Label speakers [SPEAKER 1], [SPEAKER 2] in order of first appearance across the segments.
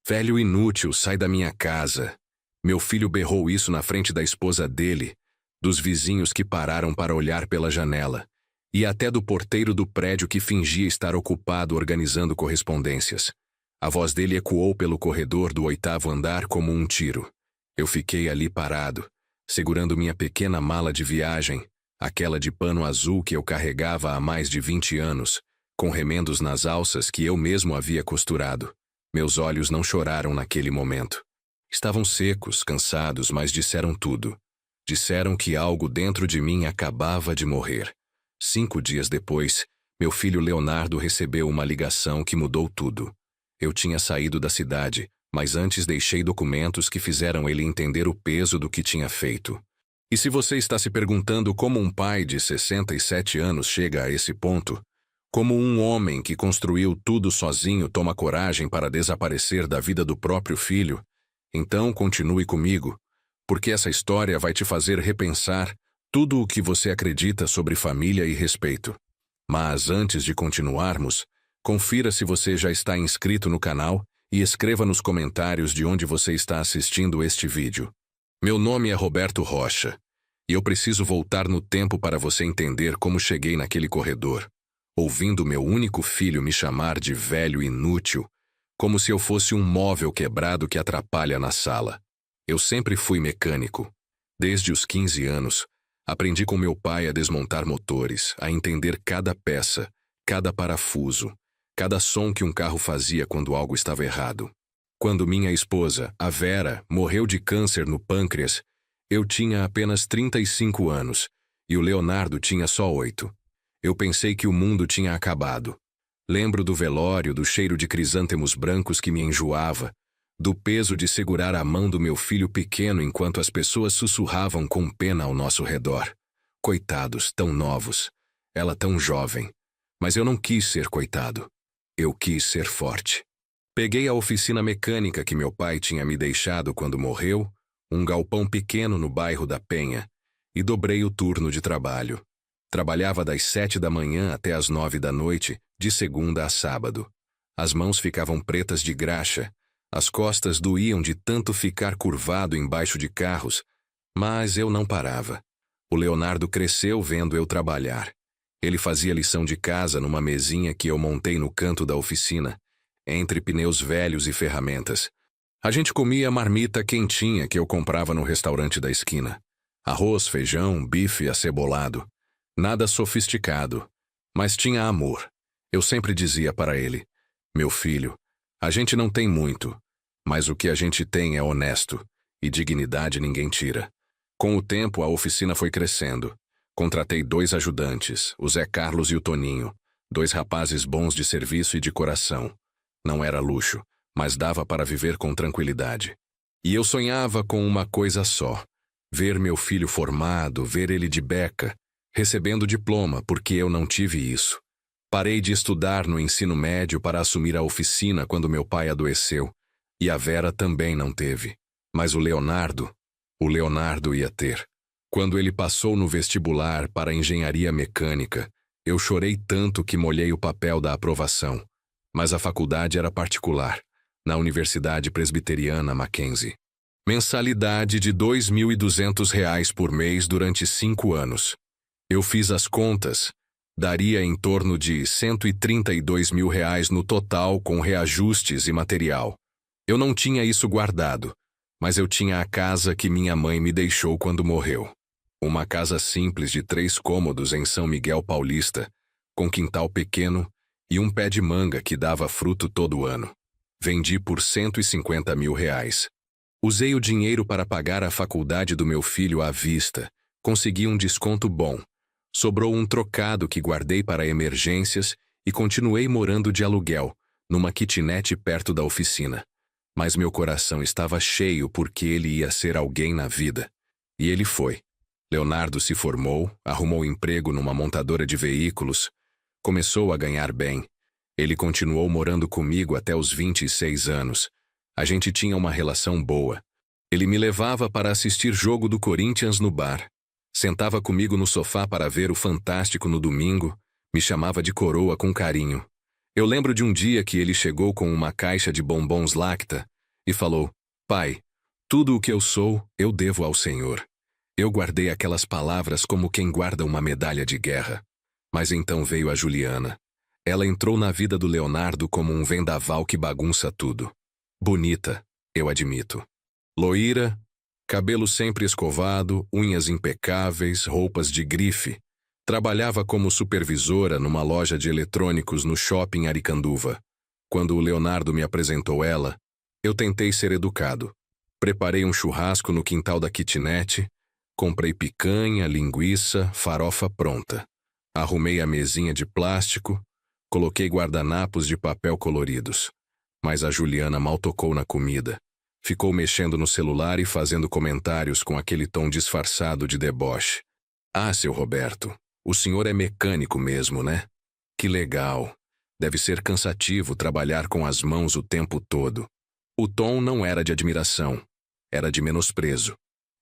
[SPEAKER 1] Velho inútil, sai da minha casa. Meu filho berrou isso na frente da esposa dele, dos vizinhos que pararam para olhar pela janela, e até do porteiro do prédio que fingia estar ocupado organizando correspondências. A voz dele ecoou pelo corredor do 8º andar como um tiro. Eu fiquei ali parado, segurando minha pequena mala de viagem, aquela de pano azul que eu carregava há mais de 20 anos, com remendos nas alças que eu mesmo havia costurado. Meus olhos não choraram naquele momento. Estavam secos, cansados, mas disseram tudo. Disseram que algo dentro de mim acabava de morrer. 5 dias depois, meu filho Leonardo recebeu uma ligação que mudou tudo. Eu tinha saído da cidade, mas antes deixei documentos que fizeram ele entender o peso do que tinha feito. E se você está se perguntando como um pai de 67 anos chega a esse ponto, como um homem que construiu tudo sozinho toma coragem para desaparecer da vida do próprio filho, então continue comigo, porque essa história vai te fazer repensar tudo o que você acredita sobre família e respeito. Mas antes de continuarmos, confira se você já está inscrito no canal e escreva nos comentários de onde você está assistindo este vídeo. Meu nome é Roberto Rocha, e eu preciso voltar no tempo para você entender como cheguei naquele corredor, ouvindo meu único filho me chamar de velho inútil, como se eu fosse um móvel quebrado que atrapalha na sala. Eu sempre fui mecânico. Desde os 15 anos, aprendi com meu pai a desmontar motores, a entender cada peça, cada parafuso, cada som que um carro fazia quando algo estava errado. Quando minha esposa, a Vera, morreu de câncer no pâncreas, eu tinha apenas 35 anos e o Leonardo tinha só 8. Eu pensei que o mundo tinha acabado. Lembro do velório, do cheiro de crisântemos brancos que me enjoava, do peso de segurar a mão do meu filho pequeno enquanto as pessoas sussurravam com pena ao nosso redor. Coitados, tão novos. Ela tão jovem. Mas eu não quis ser coitado. Eu quis ser forte. Peguei a oficina mecânica que meu pai tinha me deixado quando morreu, um galpão pequeno no bairro da Penha, e dobrei o turno de trabalho. Trabalhava das 7 da manhã até as 9 da noite, de segunda a sábado. As mãos ficavam pretas de graxa, as costas doíam de tanto ficar curvado embaixo de carros, mas eu não parava. O Leonardo cresceu vendo eu trabalhar. Ele fazia lição de casa numa mesinha que eu montei no canto da oficina, entre pneus velhos e ferramentas. A gente comia marmita quentinha que eu comprava no restaurante da esquina. Arroz, feijão, bife acebolado. Nada sofisticado, mas tinha amor. Eu sempre dizia para ele: meu filho, a gente não tem muito, mas o que a gente tem é honesto, e dignidade ninguém tira. Com o tempo, a oficina foi crescendo. Contratei 2 ajudantes, o Zé Carlos e o Toninho, 2 rapazes bons de serviço e de coração. Não era luxo, mas dava para viver com tranquilidade. E eu sonhava com uma coisa só: ver meu filho formado, ver ele de beca, recebendo diploma, porque eu não tive isso. Parei de estudar no ensino médio para assumir a oficina quando meu pai adoeceu, e a Vera também não teve. Mas o Leonardo ia ter. Quando ele passou no vestibular para engenharia mecânica, eu chorei tanto que molhei o papel da aprovação. Mas a faculdade era particular, na Universidade Presbiteriana Mackenzie. Mensalidade de R$ 2.200 por mês durante 5 anos. Eu fiz as contas, daria em torno de R$ 132 mil no total com reajustes e material. Eu não tinha isso guardado, mas eu tinha a casa que minha mãe me deixou quando morreu. Uma casa simples de 3 cômodos em São Miguel Paulista, com quintal pequeno e um pé de manga que dava fruto todo ano. Vendi por R$ 150 mil. Usei o dinheiro para pagar a faculdade do meu filho à vista, consegui um desconto bom. Sobrou um trocado que guardei para emergências e continuei morando de aluguel, numa kitnet perto da oficina. Mas meu coração estava cheio porque ele ia ser alguém na vida. E ele foi. Leonardo se formou, arrumou emprego numa montadora de veículos, começou a ganhar bem. Ele continuou morando comigo até os 26 anos. A gente tinha uma relação boa. Ele me levava para assistir jogo do Corinthians no bar. Sentava comigo no sofá para ver o Fantástico no domingo, me chamava de coroa com carinho. Eu lembro de um dia que ele chegou com uma caixa de bombons Lacta, e falou: Pai, tudo o que eu sou, eu devo ao Senhor. Eu guardei aquelas palavras como quem guarda uma medalha de guerra. Mas então veio a Juliana. Ela entrou na vida do Leonardo como um vendaval que bagunça tudo. Bonita, eu admito. Loira, cabelo sempre escovado, unhas impecáveis, roupas de grife. Trabalhava como supervisora numa loja de eletrônicos no shopping Aricanduva. Quando o Leonardo me apresentou ela, eu tentei ser educado. Preparei um churrasco no quintal da kitnet, comprei picanha, linguiça, farofa pronta. Arrumei a mesinha de plástico, coloquei guardanapos de papel coloridos. Mas a Juliana mal tocou na comida. Ficou mexendo no celular e fazendo comentários com aquele tom disfarçado de deboche. Ah, seu Roberto, o senhor é mecânico mesmo, né? Que legal. Deve ser cansativo trabalhar com as mãos o tempo todo. O tom não era de admiração, era de menosprezo.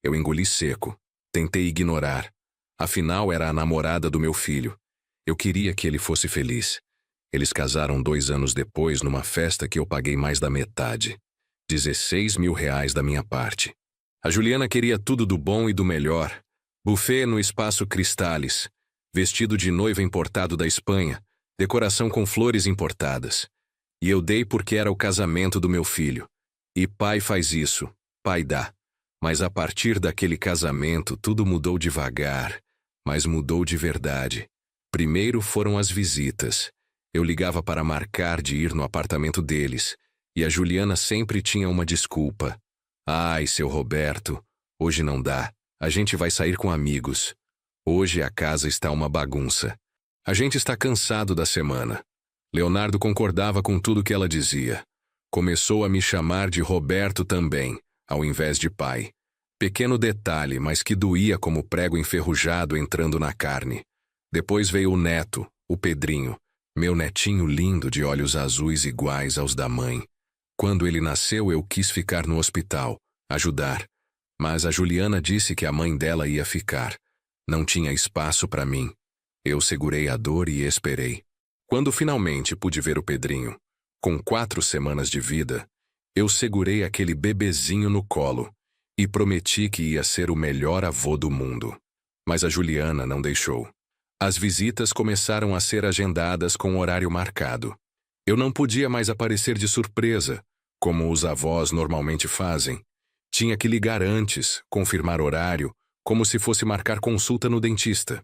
[SPEAKER 1] Eu engoli seco. Tentei ignorar. Afinal, era a namorada do meu filho. Eu queria que ele fosse feliz. Eles casaram 2 anos depois numa festa que eu paguei mais da metade. 16 mil reais da minha parte. A Juliana queria tudo do bom e do melhor. Buffet no Espaço Cristales. Vestido de noiva importado da Espanha. Decoração com flores importadas. E eu dei porque era o casamento do meu filho. E pai faz isso, pai dá. Mas a partir daquele casamento tudo mudou devagar, mas mudou de verdade. Primeiro foram as visitas. Eu ligava para marcar de ir no apartamento deles, e a Juliana sempre tinha uma desculpa. Ai, seu Roberto, hoje não dá. A gente vai sair com amigos. Hoje a casa está uma bagunça. A gente está cansado da semana. Leonardo concordava com tudo que ela dizia. Começou a me chamar de Roberto também, ao invés de pai. Pequeno detalhe, mas que doía como prego enferrujado entrando na carne. Depois veio o neto, o Pedrinho, meu netinho lindo de olhos azuis iguais aos da mãe. Quando ele nasceu, eu quis ficar no hospital, ajudar. Mas a Juliana disse que a mãe dela ia ficar. Não tinha espaço para mim. Eu segurei a dor e esperei. Quando finalmente pude ver o Pedrinho, com 4 semanas de vida, eu segurei aquele bebezinho no colo e prometi que ia ser o melhor avô do mundo. Mas a Juliana não deixou. As visitas começaram a ser agendadas com horário marcado. Eu não podia mais aparecer de surpresa, como os avós normalmente fazem. Tinha que ligar antes, confirmar horário, como se fosse marcar consulta no dentista.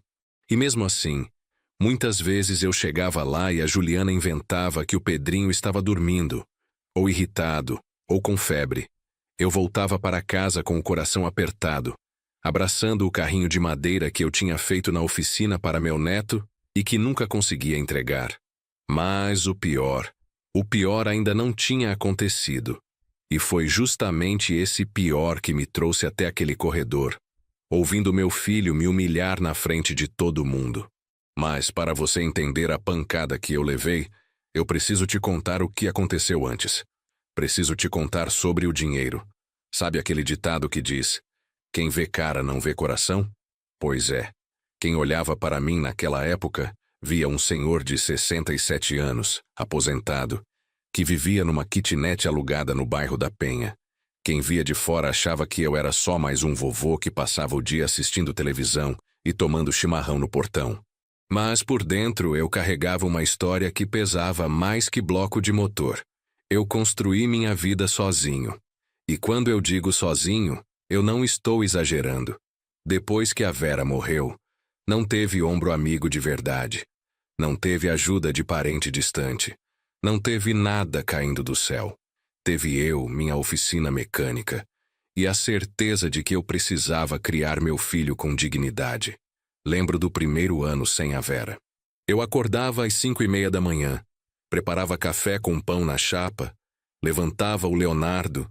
[SPEAKER 1] E mesmo assim, muitas vezes eu chegava lá e a Juliana inventava que o Pedrinho estava dormindo, ou irritado, ou com febre. Eu voltava para casa com o coração apertado, abraçando o carrinho de madeira que eu tinha feito na oficina para meu neto e que nunca conseguia entregar. Mas o pior ainda não tinha acontecido. E foi justamente esse pior que me trouxe até aquele corredor, ouvindo meu filho me humilhar na frente de todo mundo. Mas para você entender a pancada que eu levei, eu preciso te contar o que aconteceu antes. Preciso te contar sobre o dinheiro. Sabe aquele ditado que diz: quem vê cara não vê coração? Pois é. Quem olhava para mim naquela época, via um senhor de 67 anos, aposentado, que vivia numa kitnet alugada no bairro da Penha. Quem via de fora achava que eu era só mais um vovô que passava o dia assistindo televisão e tomando chimarrão no portão. Mas por dentro eu carregava uma história que pesava mais que bloco de motor. Eu construí minha vida sozinho. E quando eu digo sozinho, eu não estou exagerando. Depois que a Vera morreu, não teve ombro amigo de verdade. Não teve ajuda de parente distante. Não teve nada caindo do céu. Teve eu, minha oficina mecânica, e a certeza de que eu precisava criar meu filho com dignidade. Lembro do primeiro ano sem a Vera. Eu acordava às 5:30 da manhã, preparava café com pão na chapa, levantava o Leonardo,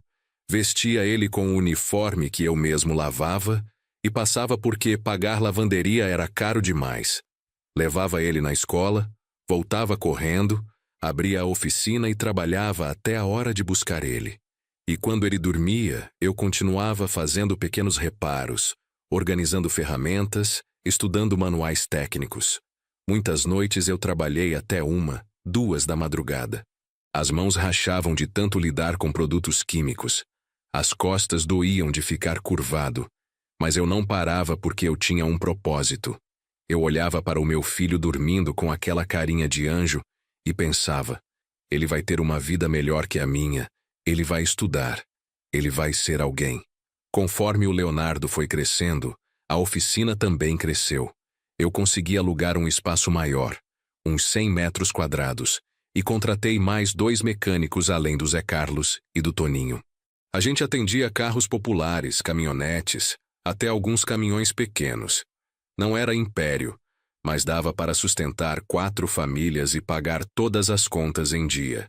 [SPEAKER 1] vestia ele com o uniforme que eu mesmo lavava e passava porque pagar lavanderia era caro demais. Levava ele na escola, voltava correndo, abria a oficina e trabalhava até a hora de buscar ele. E quando ele dormia, eu continuava fazendo pequenos reparos, organizando ferramentas, estudando manuais técnicos. Muitas noites eu trabalhei até 1, 2 da madrugada. As mãos rachavam de tanto lidar com produtos químicos. As costas doíam de ficar curvado. Mas eu não parava porque eu tinha um propósito. Eu olhava para o meu filho dormindo com aquela carinha de anjo e pensava: ele vai ter uma vida melhor que a minha, ele vai estudar, ele vai ser alguém. Conforme o Leonardo foi crescendo, a oficina também cresceu. Eu consegui alugar um espaço maior, uns 100 metros quadrados, e contratei mais 2 mecânicos além do Zé Carlos e do Toninho. A gente atendia carros populares, caminhonetes, até alguns caminhões pequenos. Não era império, mas dava para sustentar 4 famílias e pagar todas as contas em dia.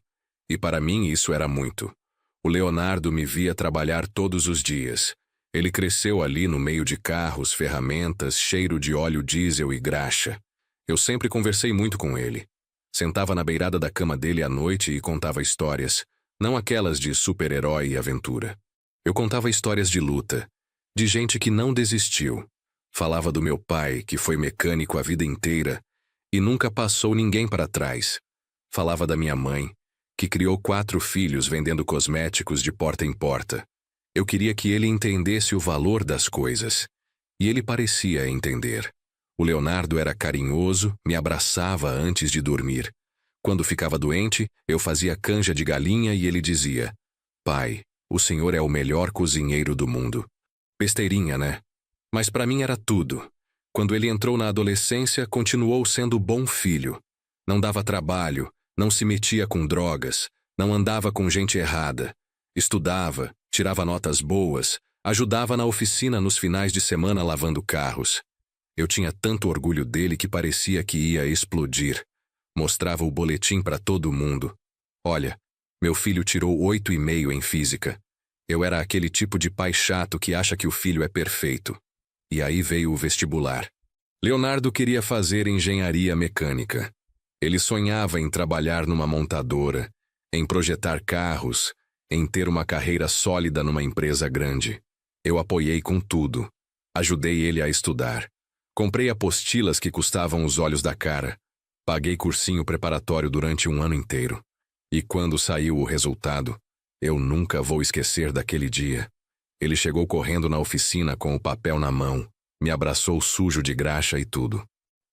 [SPEAKER 1] E para mim isso era muito. O Leonardo me via trabalhar todos os dias. Ele cresceu ali no meio de carros, ferramentas, cheiro de óleo diesel e graxa. Eu sempre conversei muito com ele. Sentava na beirada da cama dele à noite e contava histórias, não aquelas de super-herói e aventura. Eu contava histórias de luta, de gente que não desistiu. Falava do meu pai, que foi mecânico a vida inteira e nunca passou ninguém para trás. Falava da minha mãe, que criou 4 filhos vendendo cosméticos de porta em porta. Eu queria que ele entendesse o valor das coisas. E ele parecia entender. O Leonardo era carinhoso, me abraçava antes de dormir. Quando ficava doente, eu fazia canja de galinha e ele dizia: "Pai, o senhor é o melhor cozinheiro do mundo." Besteirinha, né? Mas para mim era tudo. Quando ele entrou na adolescência, continuou sendo bom filho. Não dava trabalho, não se metia com drogas, não andava com gente errada. Estudava, tirava notas boas, ajudava na oficina nos finais de semana lavando carros. Eu tinha tanto orgulho dele que parecia que ia explodir. Mostrava o boletim para todo mundo. Olha, meu filho tirou 8,5 em física. Eu era aquele tipo de pai chato que acha que o filho é perfeito. E aí veio o vestibular. Leonardo queria fazer engenharia mecânica. Ele sonhava em trabalhar numa montadora, em projetar carros, em ter uma carreira sólida numa empresa grande. Eu apoiei com tudo. Ajudei ele a estudar. Comprei apostilas que custavam os olhos da cara. Paguei cursinho preparatório durante 1 ano inteiro. E quando saiu o resultado, eu nunca vou esquecer daquele dia. Ele chegou correndo na oficina com o papel na mão, me abraçou sujo de graxa e tudo.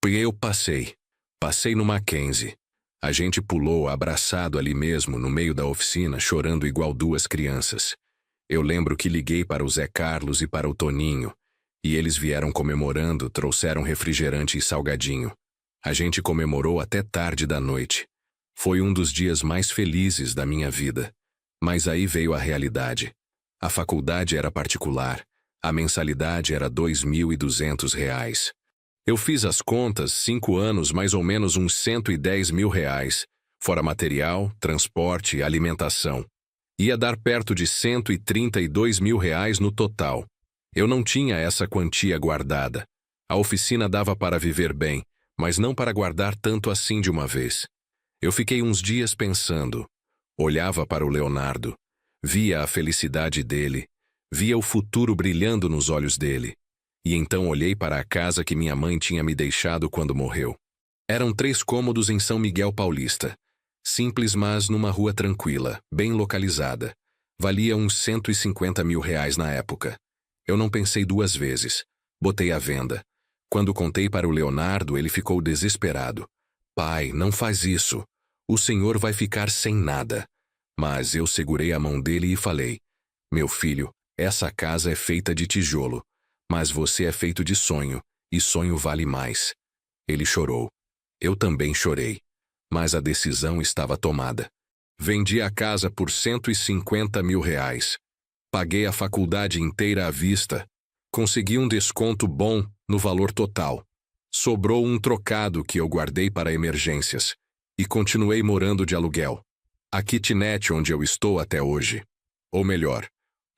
[SPEAKER 1] E eu passei. Passei no Mackenzie. A gente pulou abraçado ali mesmo, no meio da oficina, chorando igual 2 crianças. Eu lembro que liguei para o Zé Carlos e para o Toninho, e eles vieram comemorando, trouxeram refrigerante e salgadinho. A gente comemorou até tarde da noite. Foi um dos dias mais felizes da minha vida. Mas aí veio a realidade. A faculdade era particular. A mensalidade era R$ 2.200. Eu fiz as contas, 5 anos, mais ou menos uns R$ 110 mil, fora material, transporte e alimentação. Ia dar perto de R$ 132 mil no total. Eu não tinha essa quantia guardada. A oficina dava para viver bem, mas não para guardar tanto assim de uma vez. Eu fiquei uns dias pensando. Olhava para o Leonardo. Via a felicidade dele. Via o futuro brilhando nos olhos dele. E então olhei para a casa que minha mãe tinha me deixado quando morreu. Eram 3 cômodos em São Miguel Paulista. Simples, mas numa rua tranquila, bem localizada. Valia uns R$ 150 mil na época. Eu não pensei 2 vezes. Botei à venda. Quando contei para o Leonardo, ele ficou desesperado. "Pai, não faz isso. O senhor vai ficar sem nada." Mas eu segurei a mão dele e falei: "Meu filho, essa casa é feita de tijolo. Mas você é feito de sonho, e sonho vale mais." Ele chorou. Eu também chorei. Mas a decisão estava tomada. Vendi a casa por R$ 150 mil. Paguei a faculdade inteira à vista. Consegui um desconto bom no valor total. Sobrou um trocado que eu guardei para emergências. E continuei morando de aluguel. A kitnet onde eu estou até hoje. Ou melhor,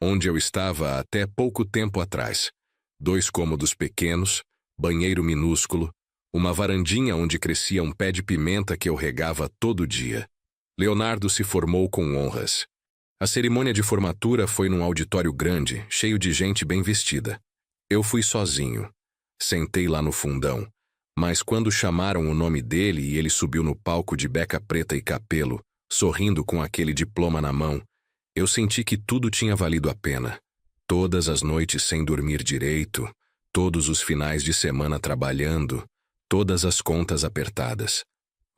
[SPEAKER 1] onde eu estava até pouco tempo atrás. 2 cômodos pequenos, banheiro minúsculo, uma varandinha onde crescia um pé de pimenta que eu regava todo dia. Leonardo se formou com honras. A cerimônia de formatura foi num auditório grande, cheio de gente bem vestida. Eu fui sozinho. Sentei lá no fundão. Mas quando chamaram o nome dele e ele subiu no palco de beca preta e capelo, sorrindo com aquele diploma na mão, eu senti que tudo tinha valido a pena. Todas as noites sem dormir direito, todos os finais de semana trabalhando, todas as contas apertadas.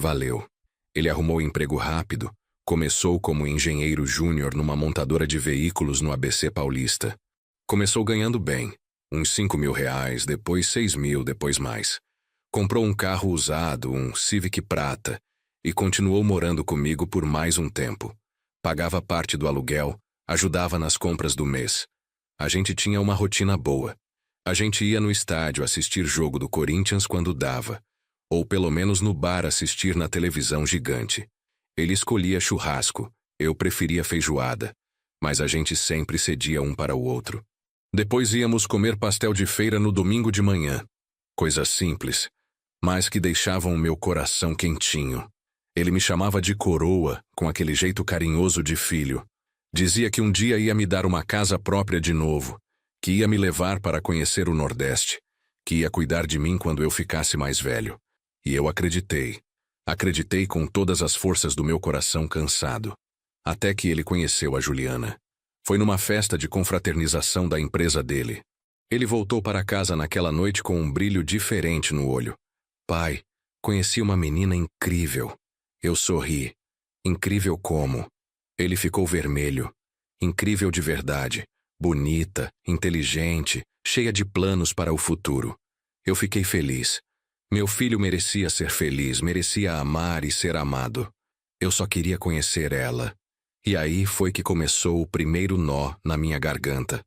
[SPEAKER 1] Valeu. Ele arrumou emprego rápido, começou como engenheiro júnior numa montadora de veículos no ABC Paulista. Começou ganhando bem, uns R$ 5.000, depois 6.000, depois mais. Comprou um carro usado, um Civic prata, e continuou morando comigo por mais um tempo. Pagava parte do aluguel, ajudava nas compras do mês. A gente tinha uma rotina boa. A gente ia no estádio assistir jogo do Corinthians quando dava, ou pelo menos no bar assistir na televisão gigante. Ele escolhia churrasco, eu preferia feijoada, mas a gente sempre cedia um para o outro. Depois íamos comer pastel de feira no domingo de manhã. Coisas simples, mas que deixavam o meu coração quentinho. Ele me chamava de coroa, com aquele jeito carinhoso de filho. Dizia que um dia ia me dar uma casa própria de novo, que ia me levar para conhecer o Nordeste, que ia cuidar de mim quando eu ficasse mais velho. E eu acreditei. Acreditei com todas as forças do meu coração cansado. Até que ele conheceu a Juliana. Foi numa festa de confraternização da empresa dele. Ele voltou para casa naquela noite com um brilho diferente no olho. Pai, conheci uma menina incrível. Eu sorri. Incrível como? Ele ficou vermelho. Incrível de verdade. Bonita, inteligente, cheia de planos para o futuro. Eu fiquei feliz. Meu filho merecia ser feliz, merecia amar e ser amado. Eu só queria conhecer ela. E aí foi que começou o primeiro nó na minha garganta.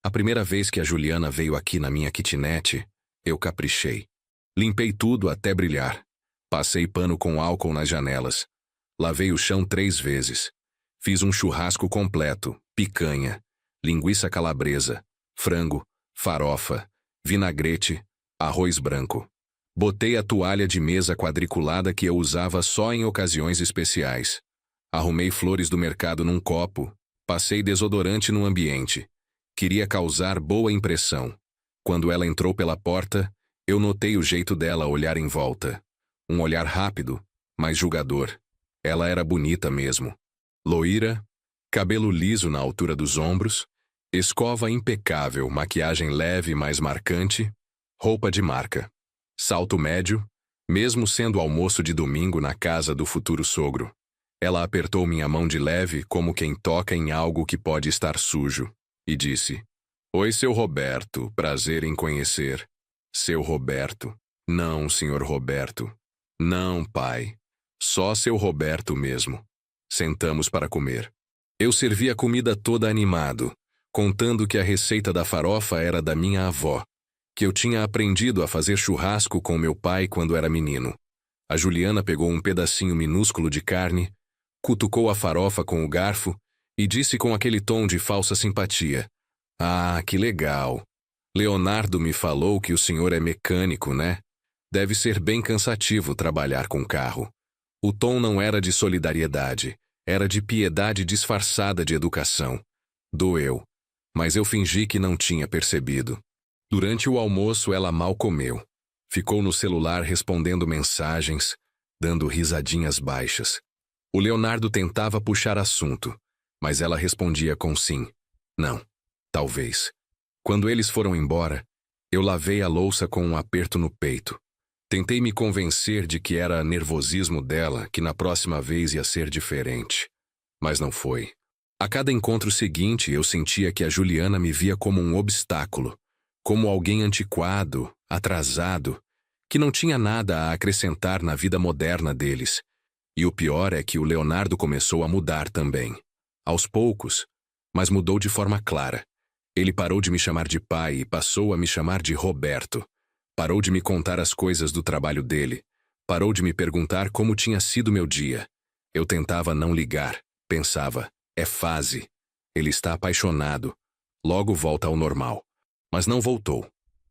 [SPEAKER 1] A primeira vez que a Juliana veio aqui na minha kitnet, eu caprichei. Limpei tudo até brilhar. Passei pano com álcool nas janelas. Lavei o chão 3 vezes. Fiz um churrasco completo, picanha, linguiça calabresa, frango, farofa, vinagrete, arroz branco. Botei a toalha de mesa quadriculada que eu usava só em ocasiões especiais. Arrumei flores do mercado num copo, passei desodorante no ambiente. Queria causar boa impressão. Quando ela entrou pela porta, eu notei o jeito dela olhar em volta. Um olhar rápido, mas julgador. Ela era bonita mesmo. Loira, cabelo liso na altura dos ombros, escova impecável, maquiagem leve mas marcante, roupa de marca. Salto médio, mesmo sendo almoço de domingo na casa do futuro sogro. Ela apertou minha mão de leve como quem toca em algo que pode estar sujo, e disse: Oi, seu Roberto, prazer em conhecer. Seu Roberto. Não, senhor Roberto. Não, pai. Só seu Roberto mesmo. Sentamos para comer. Eu servi a comida toda animado, contando que a receita da farofa era da minha avó, que eu tinha aprendido a fazer churrasco com meu pai quando era menino. A Juliana pegou um pedacinho minúsculo de carne, cutucou a farofa com o garfo e disse com aquele tom de falsa simpatia: Ah, que legal. Leonardo me falou que o senhor é mecânico, né? Deve ser bem cansativo trabalhar com carro. O tom não era de solidariedade, era de piedade disfarçada de educação. Doeu, mas eu fingi que não tinha percebido. Durante o almoço ela mal comeu. Ficou no celular respondendo mensagens, dando risadinhas baixas. O Leonardo tentava puxar assunto, mas ela respondia com sim, não, talvez. Quando eles foram embora, eu lavei a louça com um aperto no peito. Tentei me convencer de que era nervosismo dela, que na próxima vez ia ser diferente. Mas não foi. A cada encontro seguinte, eu sentia que a Juliana me via como um obstáculo, como alguém antiquado, atrasado, que não tinha nada a acrescentar na vida moderna deles. E o pior é que o Leonardo começou a mudar também. Aos poucos, mas mudou de forma clara. Ele parou de me chamar de pai e passou a me chamar de Roberto. Parou de me contar as coisas do trabalho dele. Parou de me perguntar como tinha sido meu dia. Eu tentava não ligar. Pensava, é fase. Ele está apaixonado. Logo volta ao normal. Mas não voltou.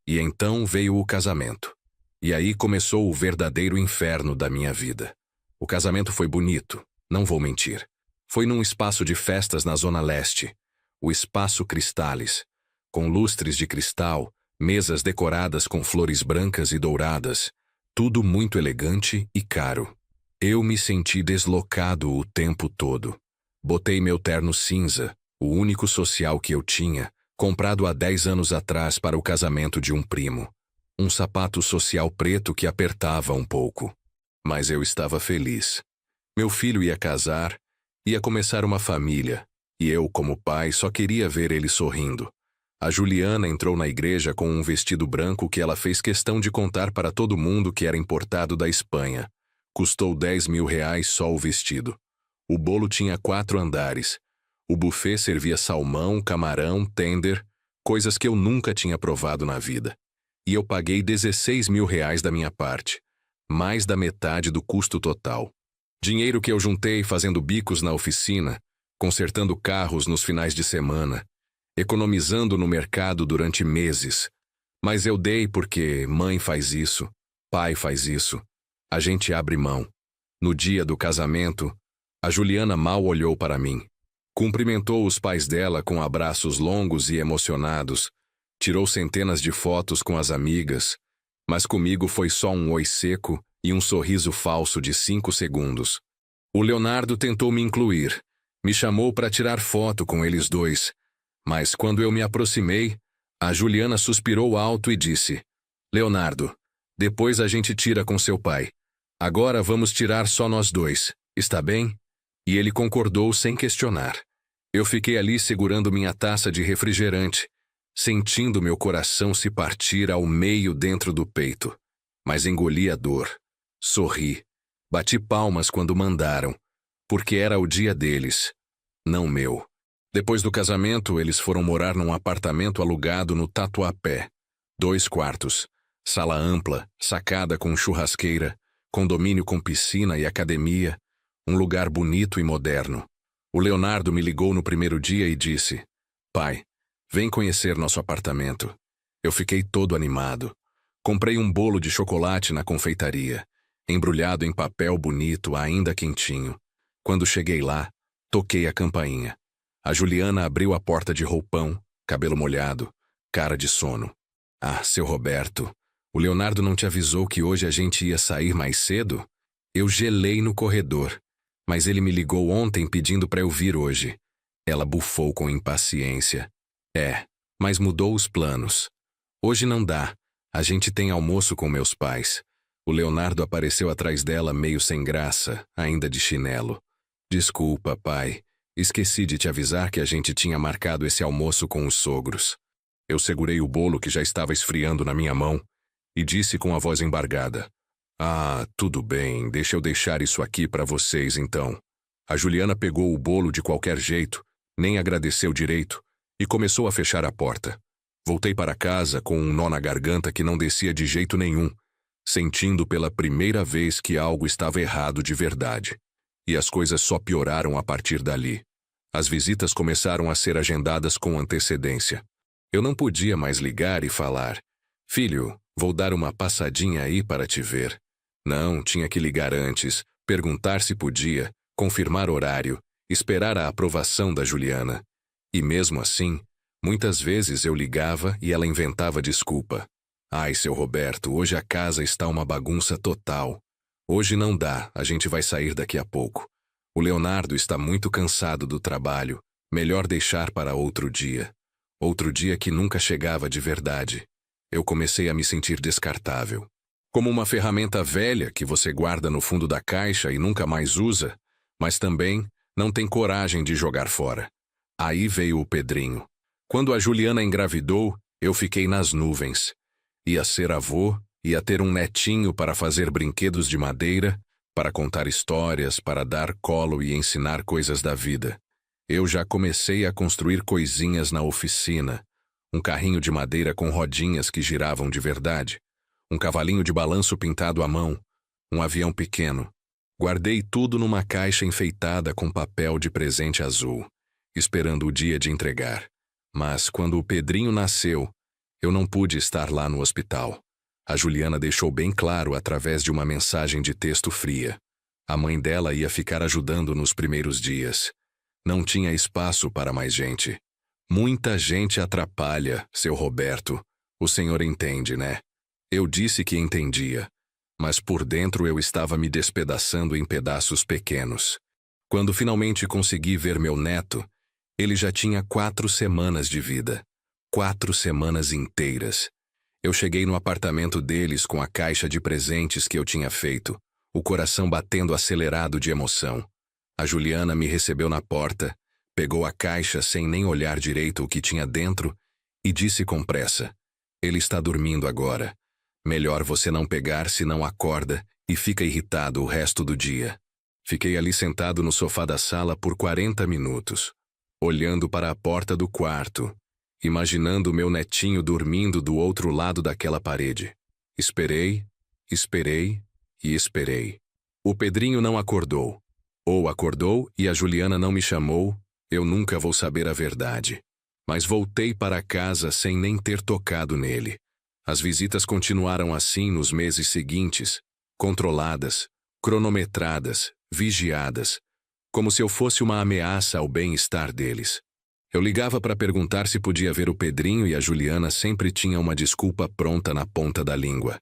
[SPEAKER 1] E então veio o casamento. E aí começou o verdadeiro inferno da minha vida. O casamento foi bonito, não vou mentir. Foi num espaço de festas na Zona Leste, o Espaço Cristales, com lustres de cristal, mesas decoradas com flores brancas e douradas, tudo muito elegante e caro. Eu me senti deslocado o tempo todo. Botei meu terno cinza, o único social que eu tinha, comprado há 10 anos atrás para o casamento de um primo. Um sapato social preto que apertava um pouco. Mas eu estava feliz. Meu filho ia casar, ia começar uma família, e eu, como pai, só queria ver ele sorrindo. A Juliana entrou na igreja com um vestido branco que ela fez questão de contar para todo mundo que era importado da Espanha. Custou R$ 10.000 só o vestido. O bolo tinha 4 andares. O buffet servia salmão, camarão, tender, coisas que eu nunca tinha provado na vida. E eu paguei R$ 16.000 da minha parte, mais da metade do custo total. Dinheiro que eu juntei fazendo bicos na oficina, consertando carros nos finais de semana, economizando no mercado durante meses. Mas eu dei porque mãe faz isso, pai faz isso. A gente abre mão. No dia do casamento, a Juliana mal olhou para mim. Cumprimentou os pais dela com abraços longos e emocionados, tirou centenas de fotos com as amigas, mas comigo foi só um oi seco e um sorriso falso de 5 segundos. O Leonardo tentou me incluir, me chamou para tirar foto com eles dois, mas quando eu me aproximei, a Juliana suspirou alto e disse: Leonardo, depois a gente tira com seu pai. Agora vamos tirar só nós dois, está bem? E ele concordou sem questionar. Eu fiquei ali segurando minha taça de refrigerante, sentindo meu coração se partir ao meio dentro do peito. Mas engoli a dor. Sorri. Bati palmas quando mandaram, porque era o dia deles, não meu. Depois do casamento, eles foram morar num apartamento alugado no Tatuapé. 2 quartos, sala ampla, sacada com churrasqueira, condomínio com piscina e academia, um lugar bonito e moderno. O Leonardo me ligou no primeiro dia e disse: Pai, vem conhecer nosso apartamento. Eu fiquei todo animado. Comprei um bolo de chocolate na confeitaria, embrulhado em papel bonito, ainda quentinho. Quando cheguei lá, toquei a campainha. A Juliana abriu a porta de roupão, cabelo molhado, cara de sono. Ah, seu Roberto, o Leonardo não te avisou que hoje a gente ia sair mais cedo? Eu gelei no corredor, mas ele me ligou ontem pedindo para eu vir hoje. Ela bufou com impaciência. Mas mudou os planos. Hoje não dá, a gente tem almoço com meus pais. O Leonardo apareceu atrás dela meio sem graça, ainda de chinelo. Desculpa, pai. Esqueci de te avisar que a gente tinha marcado esse almoço com os sogros. Eu segurei o bolo que já estava esfriando na minha mão e disse com a voz embargada: Ah, tudo bem, deixa eu deixar isso aqui para vocês então. A Juliana pegou o bolo de qualquer jeito, nem agradeceu direito, e começou a fechar a porta. Voltei para casa com um nó na garganta que não descia de jeito nenhum, sentindo pela primeira vez que algo estava errado de verdade. E as coisas só pioraram a partir dali. As visitas começaram a ser agendadas com antecedência. Eu não podia mais ligar e falar: Filho, vou dar uma passadinha aí para te ver. Não, tinha que ligar antes, perguntar se podia, confirmar horário, esperar a aprovação da Juliana. E mesmo assim, muitas vezes eu ligava e ela inventava desculpa. Ai, seu Roberto, hoje a casa está uma bagunça total. Hoje não dá, a gente vai sair daqui a pouco. O Leonardo está muito cansado do trabalho, melhor deixar para outro dia. Outro dia que nunca chegava de verdade. Eu comecei a me sentir descartável. Como uma ferramenta velha que você guarda no fundo da caixa e nunca mais usa, mas também não tem coragem de jogar fora. Aí veio o Pedrinho. Quando a Juliana engravidou, eu fiquei nas nuvens. Ia ser avô, ia ter um netinho para fazer brinquedos de madeira, para contar histórias, para dar colo e ensinar coisas da vida. Eu já comecei a construir coisinhas na oficina. Um carrinho de madeira com rodinhas que giravam de verdade. Um cavalinho de balanço pintado à mão. Um avião pequeno. Guardei tudo numa caixa enfeitada com papel de presente azul, esperando o dia de entregar. Mas quando o Pedrinho nasceu, eu não pude estar lá no hospital. A Juliana deixou bem claro através de uma mensagem de texto fria. A mãe dela ia ficar ajudando nos primeiros dias. Não tinha espaço para mais gente. Muita gente atrapalha, seu Roberto. O senhor entende, né? Eu disse que entendia. mas por dentro eu estava me despedaçando em pedaços pequenos. Quando finalmente consegui ver meu neto, ele já tinha 4 semanas de vida. 4 semanas inteiras. Eu cheguei no apartamento deles com a caixa de presentes que eu tinha feito, o coração batendo acelerado de emoção. A Juliana me recebeu na porta, pegou a caixa sem nem olhar direito o que tinha dentro e disse com pressa: "Ele está dormindo agora. Melhor você não pegar, senão acorda e fica irritado o resto do dia." Fiquei ali sentado no sofá da sala por 40 minutos, olhando para a porta do quarto, imaginando meu netinho dormindo do outro lado daquela parede. Esperei, esperei e esperei. O Pedrinho não acordou. Ou acordou e a Juliana não me chamou, eu nunca vou saber a verdade. Mas voltei para casa sem nem ter tocado nele. As visitas continuaram assim nos meses seguintes, controladas, cronometradas, vigiadas, como se eu fosse uma ameaça ao bem-estar deles. Eu ligava para perguntar se podia ver o Pedrinho e a Juliana sempre tinha uma desculpa pronta na ponta da língua.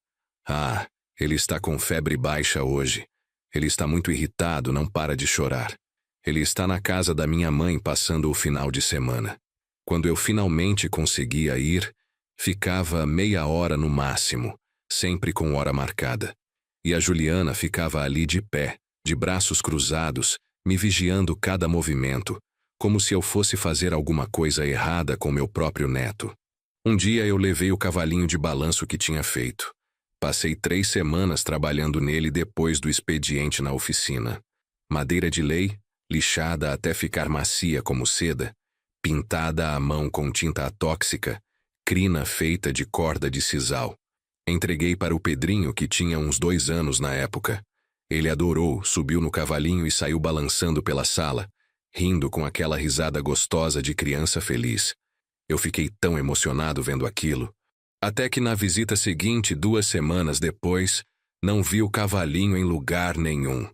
[SPEAKER 1] "Ah, ele está com febre baixa hoje. Ele está muito irritado, não para de chorar. Ele está na casa da minha mãe passando o final de semana." Quando eu finalmente conseguia ir, ficava meia hora no máximo, sempre com hora marcada. E a Juliana ficava ali de pé, de braços cruzados, me vigiando cada movimento, como se eu fosse fazer alguma coisa errada com meu próprio neto. Um dia eu levei o cavalinho de balanço que tinha feito. Passei 3 semanas trabalhando nele depois do expediente na oficina. Madeira de lei, lixada até ficar macia como seda, pintada à mão com tinta tóxica, crina feita de corda de sisal. Entreguei para o Pedrinho, que tinha uns 2 anos na época. Ele adorou, subiu no cavalinho e saiu balançando pela sala, rindo com aquela risada gostosa de criança feliz. Eu fiquei tão emocionado vendo aquilo. Até que na visita seguinte, 2 semanas depois, não vi o cavalinho em lugar nenhum.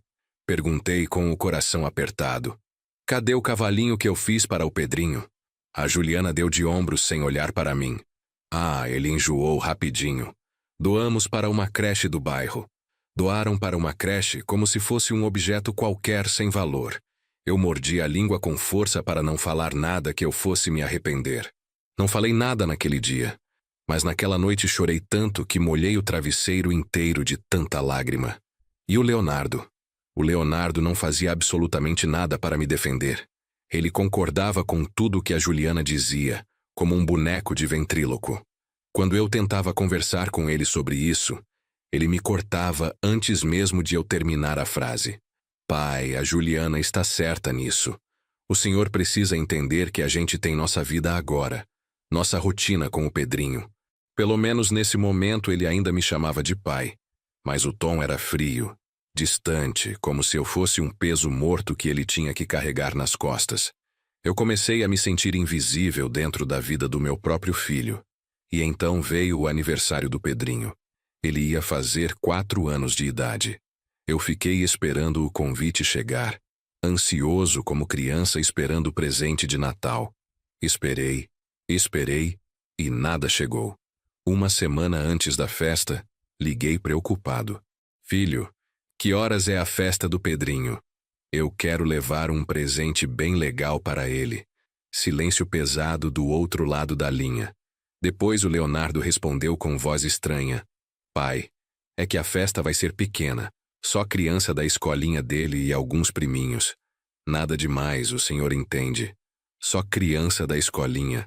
[SPEAKER 1] Perguntei com o coração apertado: "Cadê o cavalinho que eu fiz para o Pedrinho?" A Juliana deu de ombros sem olhar para mim. "Ah, ele enjoou rapidinho. Doamos para uma creche do bairro." Doaram para uma creche como se fosse um objeto qualquer sem valor. Eu mordi a língua com força para não falar nada que eu fosse me arrepender. Não falei nada naquele dia, mas naquela noite chorei tanto que molhei o travesseiro inteiro de tanta lágrima. E o Leonardo? O Leonardo não fazia absolutamente nada para me defender. Ele concordava com tudo que a Juliana dizia, como um boneco de ventríloco. Quando eu tentava conversar com ele sobre isso, ele me cortava antes mesmo de eu terminar a frase. "Pai, a Juliana está certa nisso. O senhor precisa entender que a gente tem nossa vida agora, nossa rotina com o Pedrinho." Pelo menos nesse momento ele ainda me chamava de pai, mas o tom era frio, distante, como se eu fosse um peso morto que ele tinha que carregar nas costas. Eu comecei a me sentir invisível dentro da vida do meu próprio filho. E então veio o aniversário do Pedrinho. Ele ia fazer 4 anos de idade. Eu fiquei esperando o convite chegar, ansioso como criança esperando o presente de Natal. Esperei, esperei e nada chegou. Uma semana antes da festa, liguei preocupado. "Filho, que horas é a festa do Pedrinho? Eu quero levar um presente bem legal para ele." Silêncio pesado do outro lado da linha. Depois o Leonardo respondeu com voz estranha: "Pai, é que a festa vai ser pequena. Só criança da escolinha dele e alguns priminhos. Nada demais, o senhor entende. Só criança da escolinha.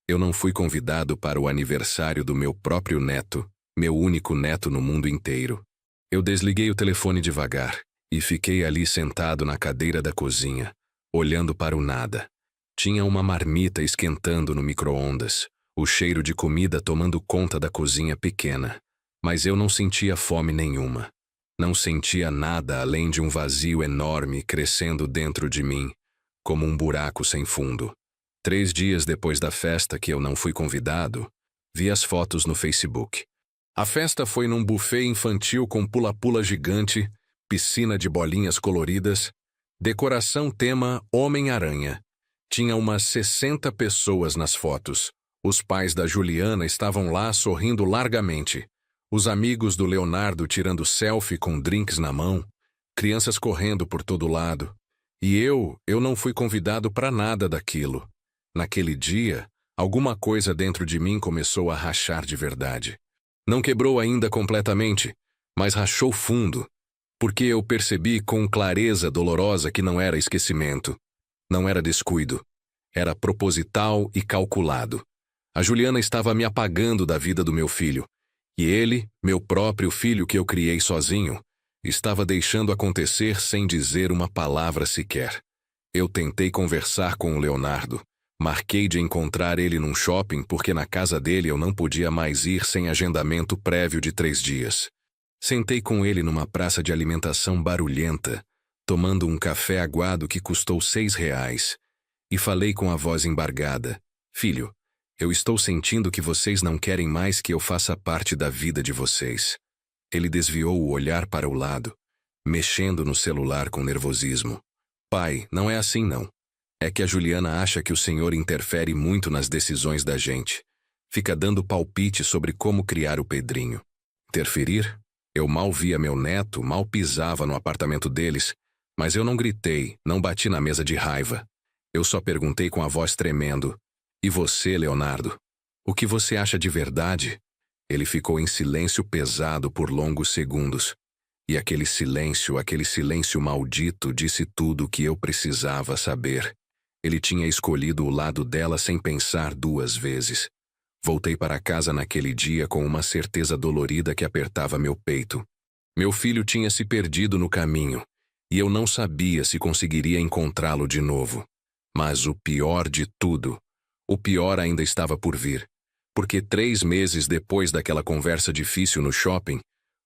[SPEAKER 1] Eu não fui convidado para o aniversário do meu próprio neto, meu único neto no mundo inteiro." Eu desliguei o telefone devagar e fiquei ali sentado na cadeira da cozinha, olhando para o nada. Tinha uma marmita esquentando no micro-ondas, o cheiro de comida tomando conta da cozinha pequena, mas eu não sentia fome nenhuma. Não sentia nada além de um vazio enorme crescendo dentro de mim, como um buraco sem fundo. 3 dias depois da festa que eu não fui convidado, vi as fotos no Facebook. A festa foi num buffet infantil com pula-pula gigante, piscina de bolinhas coloridas, decoração tema Homem-Aranha. Tinha umas 60 pessoas nas fotos. Os pais da Juliana estavam lá sorrindo largamente. Os amigos do Leonardo tirando selfie com drinks na mão, crianças correndo por todo lado. E eu não fui convidado para nada daquilo. Naquele dia, alguma coisa dentro de mim começou a rachar de verdade. Não quebrou ainda completamente, mas rachou fundo, porque eu percebi com clareza dolorosa que não era esquecimento, não era descuido, era proposital e calculado. A Juliana estava me apagando da vida do meu filho, e ele, meu próprio filho que eu criei sozinho, estava deixando acontecer sem dizer uma palavra sequer. Eu tentei conversar com o Leonardo. Marquei de encontrar ele num shopping porque na casa dele eu não podia mais ir sem agendamento prévio de 3 dias. Sentei com ele numa praça de alimentação barulhenta, tomando um café aguado que custou R$ 6, e falei com a voz embargada: "Filho, eu estou sentindo que vocês não querem mais que eu faça parte da vida de vocês." Ele desviou o olhar para o lado, mexendo no celular com nervosismo. "Pai, não é assim não. É que a Juliana acha que o senhor interfere muito nas decisões da gente. Fica dando palpite sobre como criar o Pedrinho." Interferir? Eu mal via meu neto, mal pisava no apartamento deles, mas eu não gritei, não bati na mesa de raiva. Eu só perguntei com a voz tremendo: "E você, Leonardo? O que você acha de verdade?" Ele ficou em silêncio pesado por longos segundos. E aquele silêncio maldito disse tudo o que eu precisava saber. Ele tinha escolhido o lado dela sem pensar 2 vezes. Voltei para casa naquele dia com uma certeza dolorida que apertava meu peito. Meu filho tinha se perdido no caminho, e eu não sabia se conseguiria encontrá-lo de novo. Mas o pior de tudo, o pior ainda estava por vir. Porque 3 meses depois daquela conversa difícil no shopping,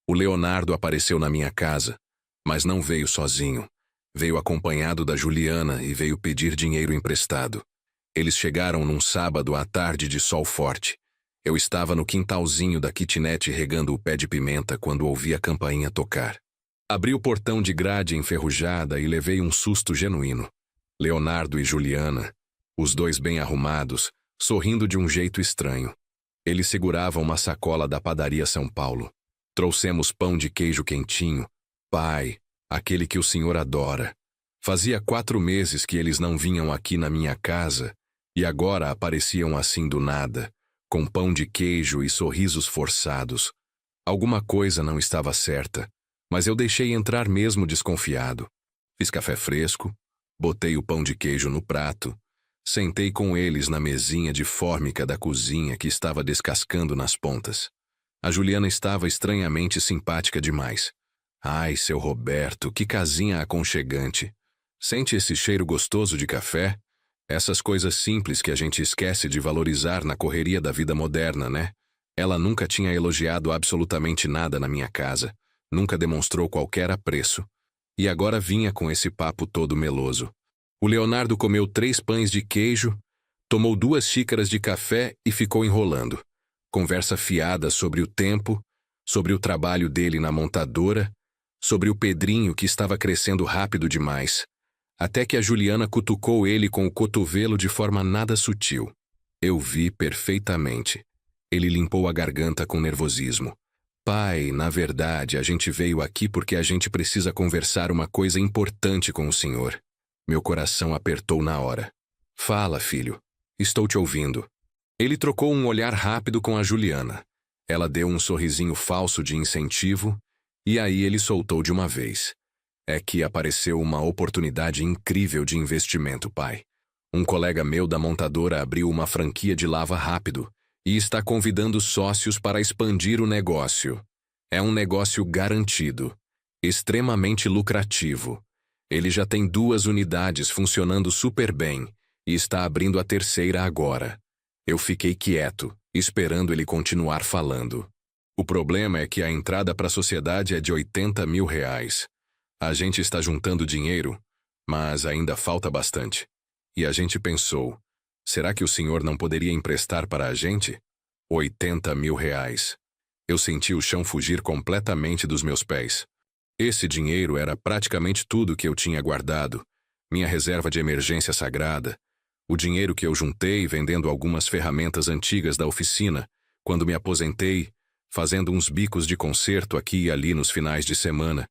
[SPEAKER 1] o Leonardo apareceu na minha casa, mas não veio sozinho. Veio acompanhado da Juliana e veio pedir dinheiro emprestado. Eles chegaram num sábado à tarde de sol forte. Eu estava no quintalzinho da kitnet regando o pé de pimenta quando ouvi a campainha tocar. Abri o portão de grade enferrujada e levei um susto genuíno. Leonardo e Juliana, os dois bem arrumados, sorrindo de um jeito estranho. Eles seguravam uma sacola da padaria São Paulo. Trouxemos pão de queijo quentinho. "Pai, aquele que o senhor adora." Fazia 4 meses que eles não vinham aqui na minha casa e agora apareciam assim do nada, com pão de queijo e sorrisos forçados. Alguma coisa não estava certa, mas eu deixei entrar mesmo desconfiado. Fiz café fresco, botei o pão de queijo no prato, sentei com eles na mesinha de fórmica da cozinha que estava descascando nas pontas. A Juliana estava estranhamente simpática demais. "Ai, seu Roberto, que casinha aconchegante. Sente esse cheiro gostoso de café? Essas coisas simples que a gente esquece de valorizar na correria da vida moderna, né?" Ela nunca tinha elogiado absolutamente nada na minha casa, nunca demonstrou qualquer apreço. E agora vinha com esse papo todo meloso. O Leonardo comeu 3 pães de queijo, tomou 2 xícaras de café e ficou enrolando. Conversa fiada sobre o tempo, sobre o trabalho dele na montadora, sobre o Pedrinho que estava crescendo rápido demais, até que a Juliana cutucou ele com o cotovelo de forma nada sutil. Eu vi perfeitamente. Ele limpou a garganta com nervosismo. "Pai, na verdade, a gente veio aqui porque a gente precisa conversar uma coisa importante com o senhor." Meu coração apertou na hora. "Fala, filho. Estou te ouvindo." Ele trocou um olhar rápido com a Juliana. Ela deu um sorrisinho falso de incentivo, e aí ele soltou de uma vez. "É que apareceu uma oportunidade incrível de investimento, pai. Um colega meu da montadora abriu uma franquia de lava rápido e está convidando sócios para expandir o negócio. É um negócio garantido, extremamente lucrativo. Ele já tem 2 unidades funcionando super bem e está abrindo a 3ª agora." Eu fiquei quieto, esperando ele continuar falando. "O problema é que a entrada para a sociedade é de R$ 80 mil. A gente está juntando dinheiro, mas ainda falta bastante. E a gente pensou, será que o senhor não poderia emprestar para a gente? R$ 80 mil. Eu senti o chão fugir completamente dos meus pés. Esse dinheiro era praticamente tudo que eu tinha guardado, minha reserva de emergência sagrada, o dinheiro que eu juntei vendendo algumas ferramentas antigas da oficina, quando me aposentei, fazendo uns bicos de concerto aqui e ali nos finais de semana,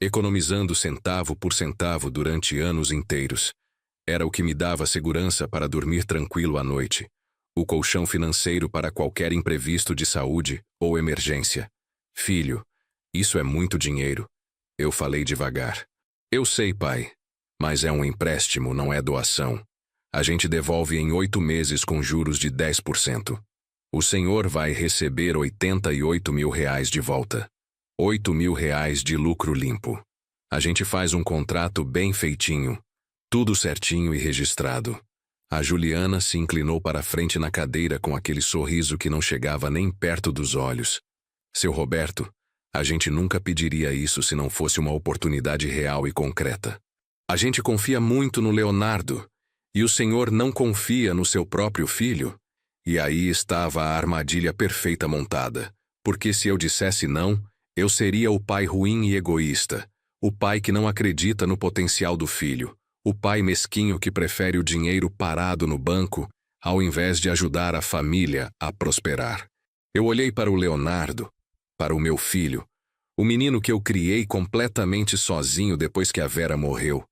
[SPEAKER 1] economizando centavo por centavo durante anos inteiros. Era o que me dava segurança para dormir tranquilo à noite. O colchão financeiro para qualquer imprevisto de saúde ou emergência. Filho, isso é muito dinheiro. Eu falei devagar. Eu sei, pai. Mas é um empréstimo, não é doação. A gente devolve em 8 meses com juros de 10%. O senhor vai receber R$88 mil de volta. R$8 mil de lucro limpo. A gente faz um contrato bem feitinho. Tudo certinho e registrado. A Juliana se inclinou para a frente na cadeira com aquele sorriso que não chegava nem perto dos olhos. Seu Roberto, a gente nunca pediria isso se não fosse uma oportunidade real e concreta. A gente confia muito no Leonardo, e o senhor não confia no seu próprio filho? E aí estava a armadilha perfeita montada, porque se eu dissesse não, eu seria o pai ruim e egoísta, o pai que não acredita no potencial do filho, o pai mesquinho que prefere o dinheiro parado no banco ao invés de ajudar a família a prosperar. Eu olhei para o Leonardo, para o meu filho, o menino que eu criei completamente sozinho depois que a Vera morreu,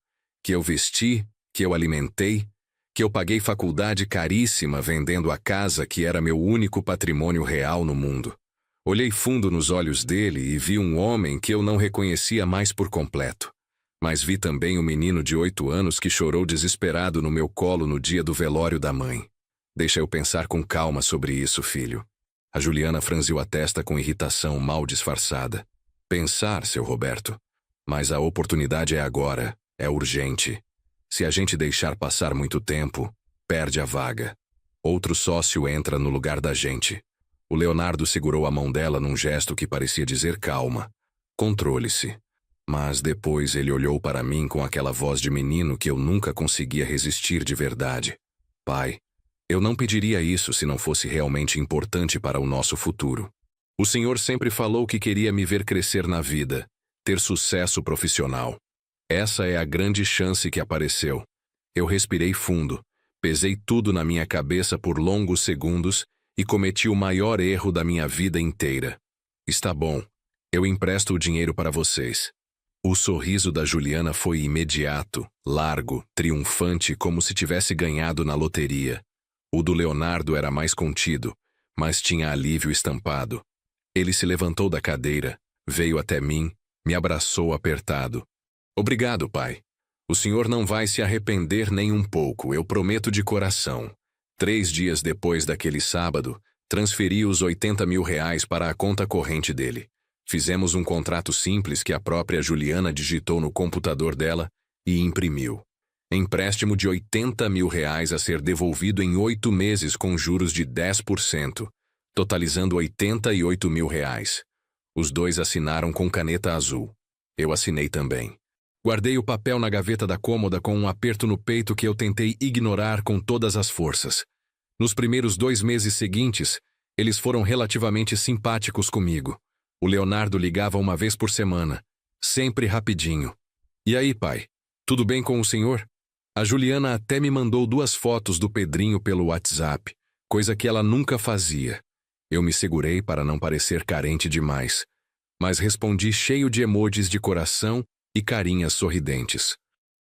[SPEAKER 1] que eu vesti, que eu alimentei, que eu paguei faculdade caríssima vendendo a casa que era meu único patrimônio real no mundo. Olhei fundo nos olhos dele e vi um homem que eu não reconhecia mais por completo. Mas vi também o menino de 8 anos que chorou desesperado no meu colo no dia do velório da mãe. Deixa eu pensar com calma sobre isso, filho. A Juliana franziu a testa com irritação mal disfarçada. Pensar, seu Roberto. Mas a oportunidade é agora, é urgente. Se a gente deixar passar muito tempo, perde a vaga. Outro sócio entra no lugar da gente. O Leonardo segurou a mão dela num gesto que parecia dizer calma. Controle-se. Mas depois ele olhou para mim com aquela voz de menino que eu nunca conseguia resistir de verdade. Pai, eu não pediria isso se não fosse realmente importante para o nosso futuro. O senhor sempre falou que queria me ver crescer na vida, ter sucesso profissional. Essa é a grande chance que apareceu. Eu respirei fundo, pesei tudo na minha cabeça por longos segundos e cometi o maior erro da minha vida inteira. Está bom, eu empresto o dinheiro para vocês. O sorriso da Juliana foi imediato, largo, triunfante, como se tivesse ganhado na loteria. O do Leonardo era mais contido, mas tinha alívio estampado. Ele se levantou da cadeira, veio até mim, me abraçou apertado. Obrigado, pai. O senhor não vai se arrepender nem um pouco, eu prometo de coração. 3 dias depois daquele sábado, transferi os R$80 mil para a conta corrente dele. Fizemos um contrato simples que a própria Juliana digitou no computador dela e imprimiu. Empréstimo de R$80 mil a ser devolvido em 8 meses com juros de 10%, totalizando R$88 mil. Os dois assinaram com caneta azul. Eu assinei também. Guardei o papel na gaveta da cômoda com um aperto no peito que eu tentei ignorar com todas as forças. Nos primeiros 2 meses seguintes, eles foram relativamente simpáticos comigo. O Leonardo ligava uma vez por semana, sempre rapidinho. E aí, pai, tudo bem com o senhor? A Juliana até me mandou 2 fotos do Pedrinho pelo WhatsApp, coisa que ela nunca fazia. Eu me segurei para não parecer carente demais, mas respondi cheio de emojis de coração e carinhas sorridentes.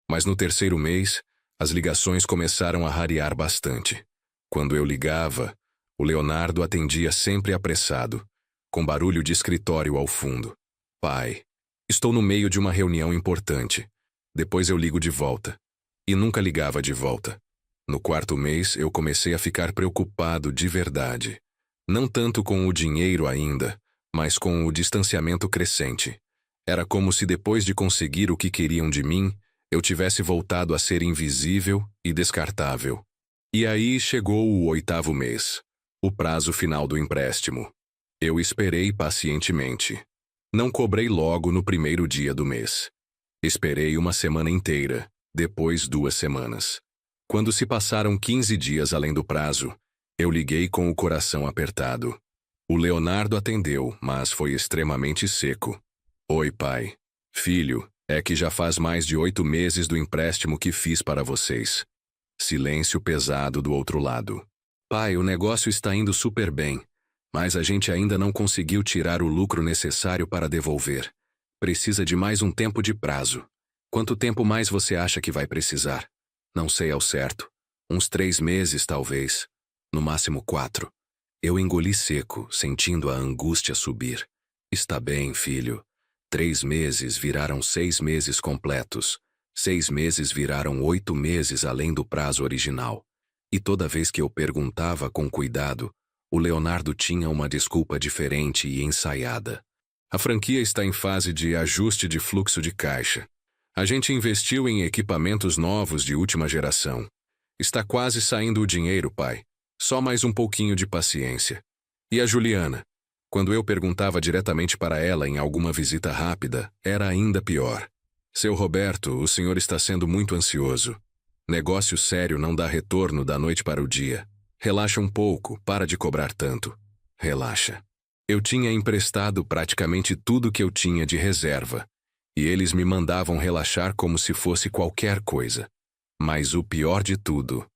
[SPEAKER 1] Mas no 3º mês, as ligações começaram a rarear bastante. Quando eu ligava, o Leonardo atendia sempre apressado, com barulho de escritório ao fundo. Pai, estou no meio de uma reunião importante. Depois eu ligo de volta. E nunca ligava de volta. No 4º mês, eu comecei a ficar preocupado de verdade. Não tanto com o dinheiro ainda, mas com o distanciamento crescente. Era como se depois de conseguir o que queriam de mim, eu tivesse voltado a ser invisível e descartável. E aí chegou o 8º mês, o prazo final do empréstimo. Eu esperei pacientemente. Não cobrei logo no 1º dia do mês. Esperei uma semana inteira, depois 2 semanas. Quando se passaram 15 dias além do prazo, eu liguei com o coração apertado. O Leonardo atendeu, mas foi extremamente seco. Oi, pai. Filho, é que já faz mais de 8 meses do empréstimo que fiz para vocês. Silêncio pesado do outro lado. Pai, o negócio está indo super bem. Mas a gente ainda não conseguiu tirar o lucro necessário para devolver. Precisa de mais um tempo de prazo. Quanto tempo mais você acha que vai precisar? Não sei ao certo. Uns 3 meses, talvez. No máximo 4. Eu engoli seco, sentindo a angústia subir. Está bem, filho. 3 meses viraram 6 meses completos. 6 meses viraram 8 meses além do prazo original. E toda vez que eu perguntava com cuidado, o Leonardo tinha uma desculpa diferente e ensaiada. A franquia está em fase de ajuste de fluxo de caixa. A gente investiu em equipamentos novos de última geração. Está quase saindo o dinheiro, pai. Só mais um pouquinho de paciência. E a Juliana? Quando eu perguntava diretamente para ela em alguma visita rápida, era ainda pior. Seu Roberto, o senhor está sendo muito ansioso. Negócio sério não dá retorno da noite para o dia. Relaxa um pouco, para de cobrar tanto. Relaxa. Eu tinha emprestado praticamente tudo que eu tinha de reserva, e eles me mandavam relaxar como se fosse qualquer coisa. Mas o pior de tudo,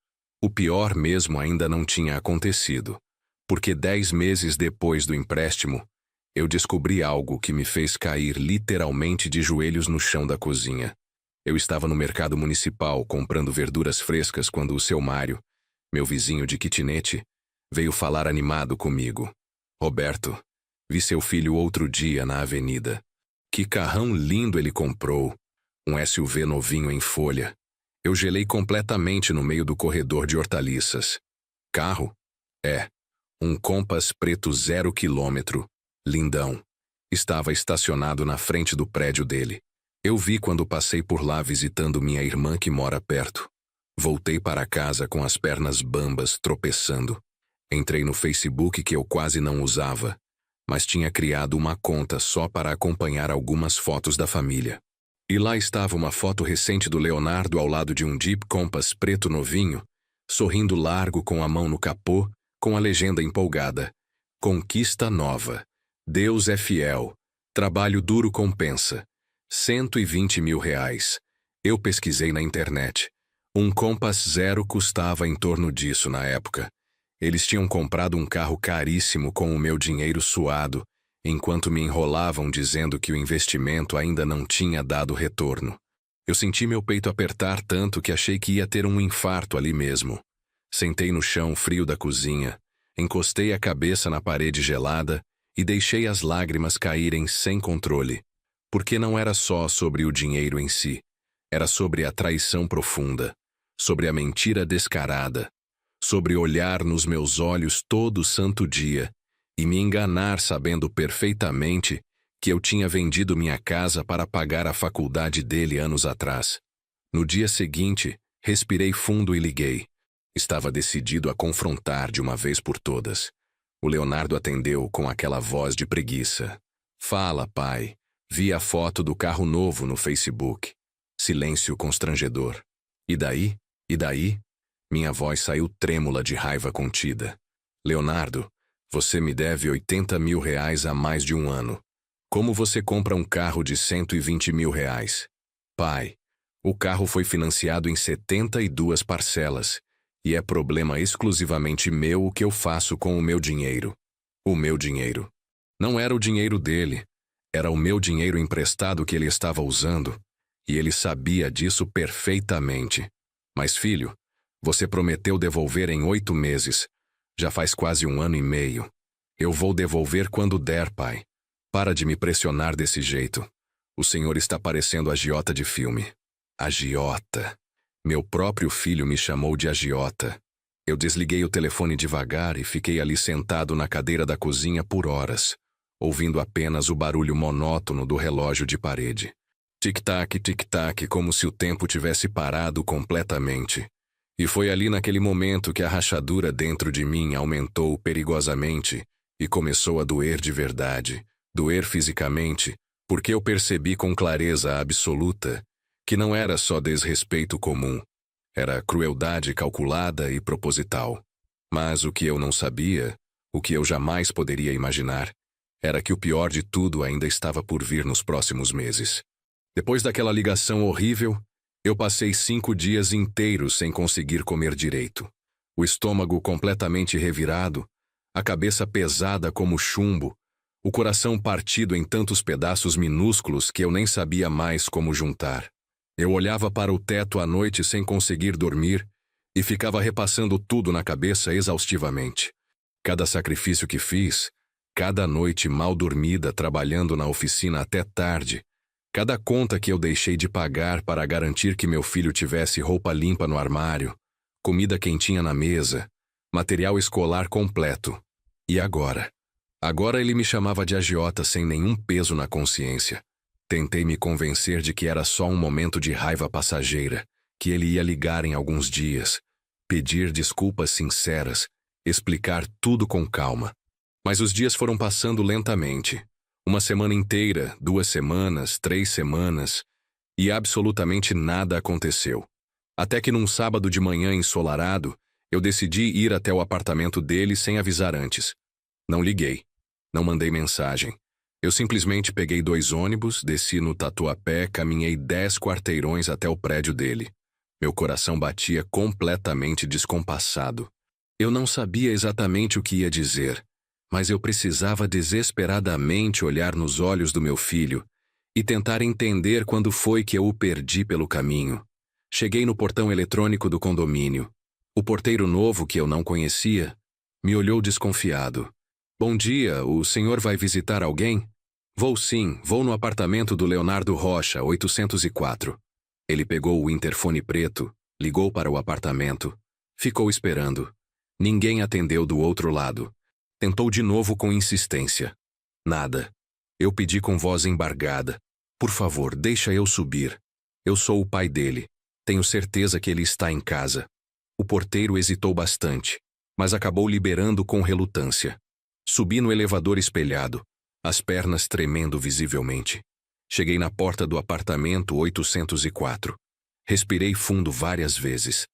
[SPEAKER 1] o pior mesmo ainda não tinha acontecido, porque 10 meses depois do empréstimo, eu descobri algo que me fez cair literalmente de joelhos no chão da cozinha. Eu estava no mercado municipal comprando verduras frescas quando o seu Mário, meu vizinho de kitnet, veio falar animado comigo. Roberto, vi seu filho outro dia na avenida. Que carrão lindo ele comprou. Um SUV novinho em folha. Eu gelei completamente no meio do corredor de hortaliças. Carro? É. Um Compass preto 0 km. Lindão. Estava estacionado na frente do prédio dele. Eu vi quando passei por lá visitando minha irmã que mora perto. Voltei para casa com as pernas bambas, tropeçando. Entrei no Facebook que eu quase não usava, mas tinha criado uma conta só para acompanhar algumas fotos da família. E lá estava uma foto recente do Leonardo ao lado de um Jeep Compass preto novinho, sorrindo largo com a mão no capô, com a legenda empolgada. Conquista nova. Deus é fiel. Trabalho duro compensa. 120 mil reais. Eu pesquisei na internet. Um Compass Zero custava em torno disso na época. Eles tinham comprado um carro caríssimo com o meu dinheiro suado, enquanto me enrolavam dizendo que o investimento ainda não tinha dado retorno. Eu senti meu peito apertar tanto que achei que ia ter um infarto ali mesmo. Sentei no chão frio da cozinha, encostei a cabeça na parede gelada e deixei as lágrimas caírem sem controle. Porque não era só sobre o dinheiro em si. Era sobre a traição profunda, sobre a mentira descarada, sobre olhar nos meus olhos todo santo dia e me enganar sabendo perfeitamente que eu tinha vendido minha casa para pagar a faculdade dele anos atrás. No dia seguinte, respirei fundo e liguei. Estava decidido a confrontar de uma vez por todas. O Leonardo atendeu com aquela voz de preguiça. Fala, pai. Vi a foto do carro novo no Facebook. Silêncio constrangedor. E daí? E daí? Minha voz saiu trêmula de raiva contida. Leonardo, você me deve 80 mil reais há mais de um ano. Como você compra um carro de 120 mil reais? Pai, o carro foi financiado em 72 parcelas, e é problema exclusivamente meu o que eu faço com o meu dinheiro. O meu dinheiro. Não era o dinheiro dele, era o meu dinheiro emprestado que ele estava usando. E ele sabia disso perfeitamente. Mas, filho, você prometeu devolver em 8 meses. Já faz quase 1 ano e meio. Eu vou devolver quando der, pai. Para de me pressionar desse jeito. O senhor está parecendo agiota de filme. Agiota. Meu próprio filho me chamou de agiota. Eu desliguei o telefone devagar e fiquei ali sentado na cadeira da cozinha por horas, ouvindo apenas o barulho monótono do relógio de parede. Tic-tac, como se o tempo tivesse parado completamente. E foi ali naquele momento que a rachadura dentro de mim aumentou perigosamente e começou a doer de verdade, doer fisicamente, porque eu percebi com clareza absoluta que não era só desrespeito comum, era crueldade calculada e proposital. Mas o que eu não sabia, o que eu jamais poderia imaginar, era que o pior de tudo ainda estava por vir nos próximos meses. Depois daquela ligação horrível, eu passei 5 dias inteiros sem conseguir comer direito. O estômago completamente revirado, a cabeça pesada como chumbo, o coração partido em tantos pedaços minúsculos que eu nem sabia mais como juntar. Eu olhava para o teto à noite sem conseguir dormir e ficava repassando tudo na cabeça exaustivamente. Cada sacrifício que fiz, cada noite mal dormida trabalhando na oficina até tarde, cada conta que eu deixei de pagar para garantir que meu filho tivesse roupa limpa no armário, comida quentinha na mesa, material escolar completo. E agora? Agora ele me chamava de agiota sem nenhum peso na consciência. Tentei me convencer de que era só um momento de raiva passageira, que ele ia ligar em alguns dias, pedir desculpas sinceras, explicar tudo com calma. Mas os dias foram passando lentamente. Uma semana inteira, 2 semanas, 3 semanas, e absolutamente nada aconteceu. Até que num sábado de manhã ensolarado, eu decidi ir até o apartamento dele sem avisar antes. Não liguei. Não mandei mensagem. Eu simplesmente peguei 2 ônibus, desci no Tatuapé, caminhei 10 quarteirões até o prédio dele. Meu coração batia completamente descompassado. Eu não sabia exatamente o que ia dizer, mas eu precisava desesperadamente olhar nos olhos do meu filho e tentar entender quando foi que eu o perdi pelo caminho. Cheguei no portão eletrônico do condomínio. O porteiro novo, que eu não conhecia, me olhou desconfiado. Bom dia, o senhor vai visitar alguém? Vou sim, vou no apartamento do Leonardo Rocha, 804. Ele pegou o interfone preto, ligou para o apartamento, ficou esperando. Ninguém atendeu do outro lado. Tentou de novo com insistência. Nada. Eu pedi com voz embargada. Por favor, deixa eu subir. Eu sou o pai dele. Tenho certeza que ele está em casa. O porteiro hesitou bastante, mas acabou liberando com relutância. Subi no elevador espelhado, as pernas tremendo visivelmente. Cheguei na porta do apartamento 804. Respirei fundo várias vezes.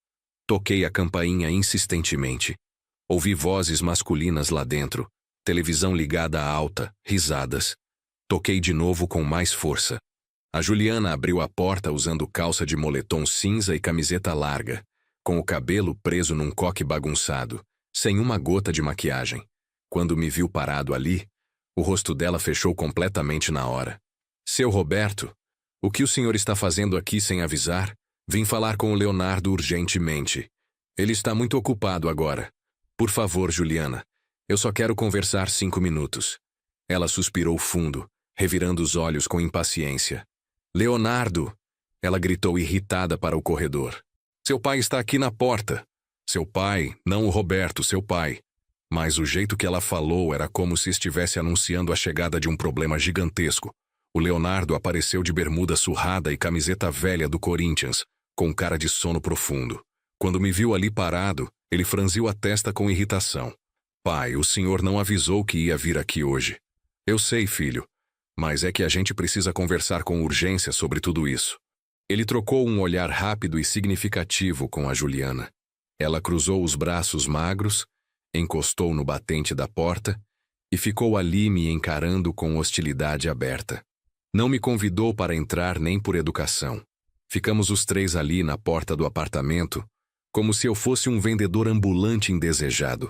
[SPEAKER 1] Toquei a campainha insistentemente. Ouvi vozes masculinas lá dentro, televisão ligada alta, risadas. Toquei de novo com mais força. A Juliana abriu a porta usando calça de moletom cinza e camiseta larga, com o cabelo preso num coque bagunçado, sem uma gota de maquiagem. Quando me viu parado ali, o rosto dela fechou completamente na hora. Seu Roberto, o que o senhor está fazendo aqui sem avisar? Vim falar com o Leonardo urgentemente. Ele está muito ocupado agora. Por favor, Juliana, eu só quero conversar 5 minutos. Ela suspirou fundo, revirando os olhos com impaciência. Leonardo! Ela gritou irritada para o corredor. Seu pai está aqui na porta. Seu pai, não o Roberto, seu pai. Mas o jeito que ela falou era como se estivesse anunciando a chegada de um problema gigantesco. O Leonardo apareceu de bermuda surrada e camiseta velha do Corinthians, com cara de sono profundo. Quando me viu ali parado, ele franziu a testa com irritação. Pai, o senhor não avisou que ia vir aqui hoje. Eu sei, filho, mas é que a gente precisa conversar com urgência sobre tudo isso. Ele trocou um olhar rápido e significativo com a Juliana. Ela cruzou os braços magros, encostou no batente da porta e ficou ali me encarando com hostilidade aberta. Não me convidou para entrar nem por educação. Ficamos os 3 ali na porta do apartamento, como se eu fosse um vendedor ambulante indesejado.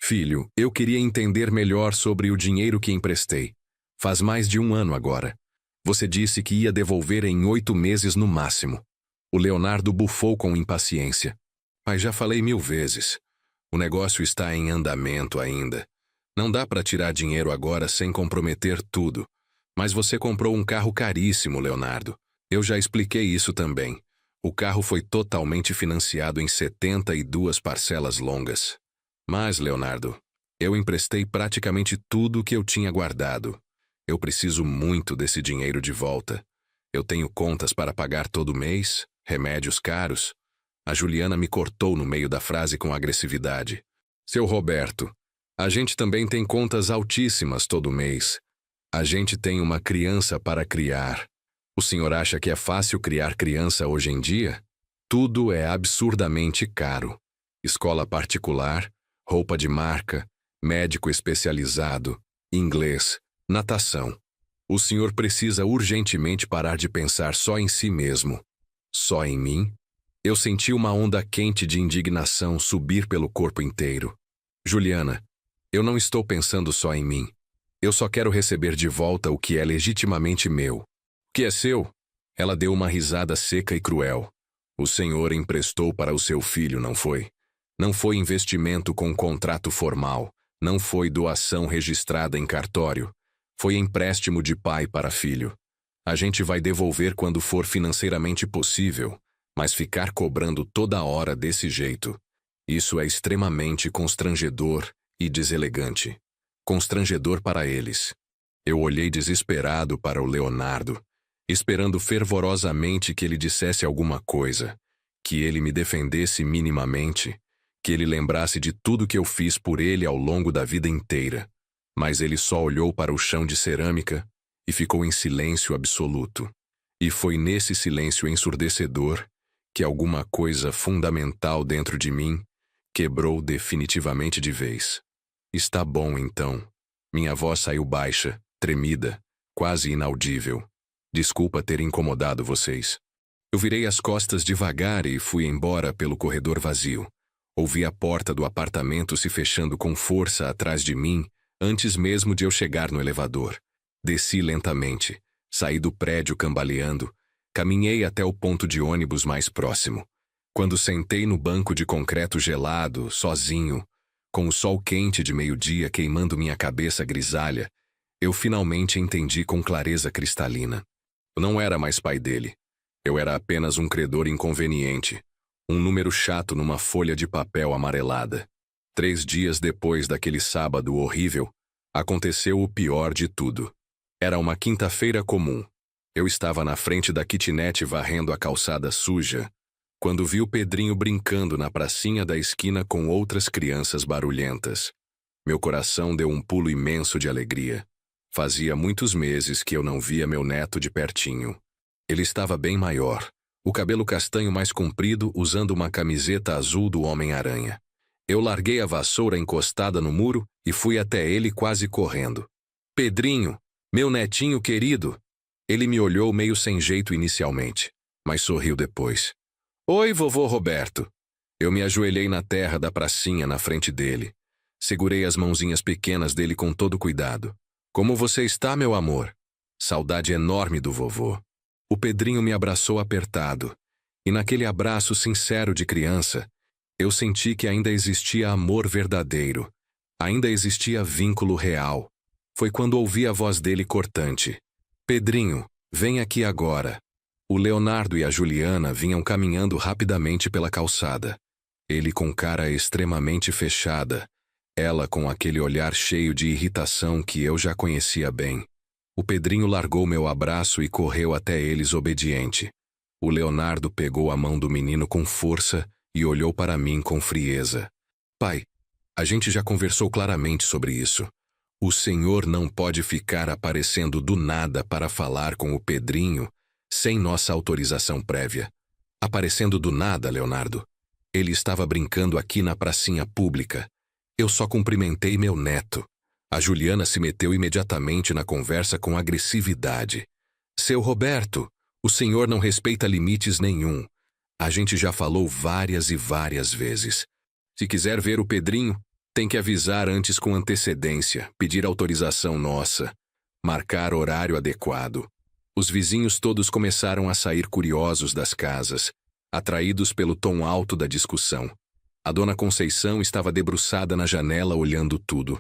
[SPEAKER 1] Filho, eu queria entender melhor sobre o dinheiro que emprestei. Faz mais de 1 ano agora. Você disse que ia devolver em 8 meses no máximo. O Leonardo bufou com impaciência. Mas já falei 1000 vezes. O negócio está em andamento ainda. Não dá para tirar dinheiro agora sem comprometer tudo. Mas você comprou um carro caríssimo, Leonardo. Eu já expliquei isso também. O carro foi totalmente financiado em 72 parcelas longas. Mas, Leonardo, eu emprestei praticamente tudo o que eu tinha guardado. Eu preciso muito desse dinheiro de volta. Eu tenho contas para pagar todo mês, remédios caros. A Juliana me cortou no meio da frase com agressividade. Seu Roberto, a gente também tem contas altíssimas todo mês. A gente tem uma criança para criar. O senhor acha que é fácil criar criança hoje em dia? Tudo é absurdamente caro. Escola particular, roupa de marca, médico especializado, inglês, natação. O senhor precisa urgentemente parar de pensar só em si mesmo. Só em mim? Eu senti uma onda quente de indignação subir pelo corpo inteiro. Juliana, Eu não estou pensando só em mim. Eu só quero receber de volta o que é legitimamente meu. O que é seu? Ela deu uma risada seca e cruel. O senhor emprestou para o seu filho, não foi? Não foi investimento com contrato formal. Não foi doação registrada em cartório. Foi empréstimo de pai para filho. A gente vai devolver quando for financeiramente possível, mas ficar cobrando toda hora desse jeito. Isso é extremamente constrangedor e deselegante. Constrangedor para eles. Eu olhei desesperado para o Leonardo, esperando fervorosamente que ele dissesse alguma coisa, que ele me defendesse minimamente, que ele lembrasse de tudo que eu fiz por ele ao longo da vida inteira. Mas ele só olhou para o chão de cerâmica e ficou em silêncio absoluto. E foi nesse silêncio ensurdecedor que alguma coisa fundamental dentro de mim quebrou definitivamente de vez. Está bom, então. Minha voz saiu baixa, tremida, quase inaudível. Desculpa ter incomodado vocês. Eu virei as costas devagar e fui embora pelo corredor vazio. Ouvi a porta do apartamento se fechando com força atrás de mim antes mesmo de eu chegar no elevador. Desci lentamente, saí do prédio cambaleando, caminhei até o ponto de ônibus mais próximo. Quando sentei no banco de concreto gelado, sozinho, com o sol quente de meio-dia queimando minha cabeça grisalha, eu finalmente entendi com clareza cristalina. Eu não era mais pai dele. Eu era apenas um credor inconveniente, um número chato numa folha de papel amarelada. 3 dias depois daquele sábado horrível, aconteceu o pior de tudo. Era uma quinta-feira comum. Eu estava na frente da kitnet varrendo a calçada suja, quando vi o Pedrinho brincando na pracinha da esquina com outras crianças barulhentas. Meu coração deu um pulo imenso de alegria. Fazia muitos meses que eu não via meu neto de pertinho. Ele estava bem maior, o cabelo castanho mais comprido, usando uma camiseta azul do Homem-Aranha. Eu larguei a vassoura encostada no muro e fui até ele quase correndo. Pedrinho, meu netinho querido! Ele me olhou meio sem jeito inicialmente, mas sorriu depois. Oi, vovô Roberto. Eu me ajoelhei na terra da pracinha na frente dele. Segurei as mãozinhas pequenas dele com todo cuidado. Como você está, meu amor? Saudade enorme do vovô. O Pedrinho me abraçou apertado, e naquele abraço sincero de criança, eu senti que ainda existia amor verdadeiro, ainda existia vínculo real. Foi quando ouvi a voz dele cortante. Pedrinho, vem aqui agora. O Leonardo e a Juliana vinham caminhando rapidamente pela calçada. Ele com cara extremamente fechada, ela com aquele olhar cheio de irritação que eu já conhecia bem. O Pedrinho largou meu abraço e correu até eles obediente. O Leonardo pegou a mão do menino com força e olhou para mim com frieza. Pai, a gente já conversou claramente sobre isso. O senhor não pode ficar aparecendo do nada para falar com o Pedrinho sem nossa autorização prévia. Aparecendo do nada, Leonardo. Ele estava brincando aqui na pracinha pública. Eu só cumprimentei meu neto. A Juliana se meteu imediatamente na conversa com agressividade. Seu Roberto, o senhor não respeita limites nenhum. A gente já falou várias e várias vezes. Se quiser ver o Pedrinho, tem que avisar antes com antecedência, pedir autorização nossa, marcar horário adequado. Os vizinhos todos começaram a sair curiosos das casas, atraídos pelo tom alto da discussão. A dona Conceição estava debruçada na janela olhando tudo.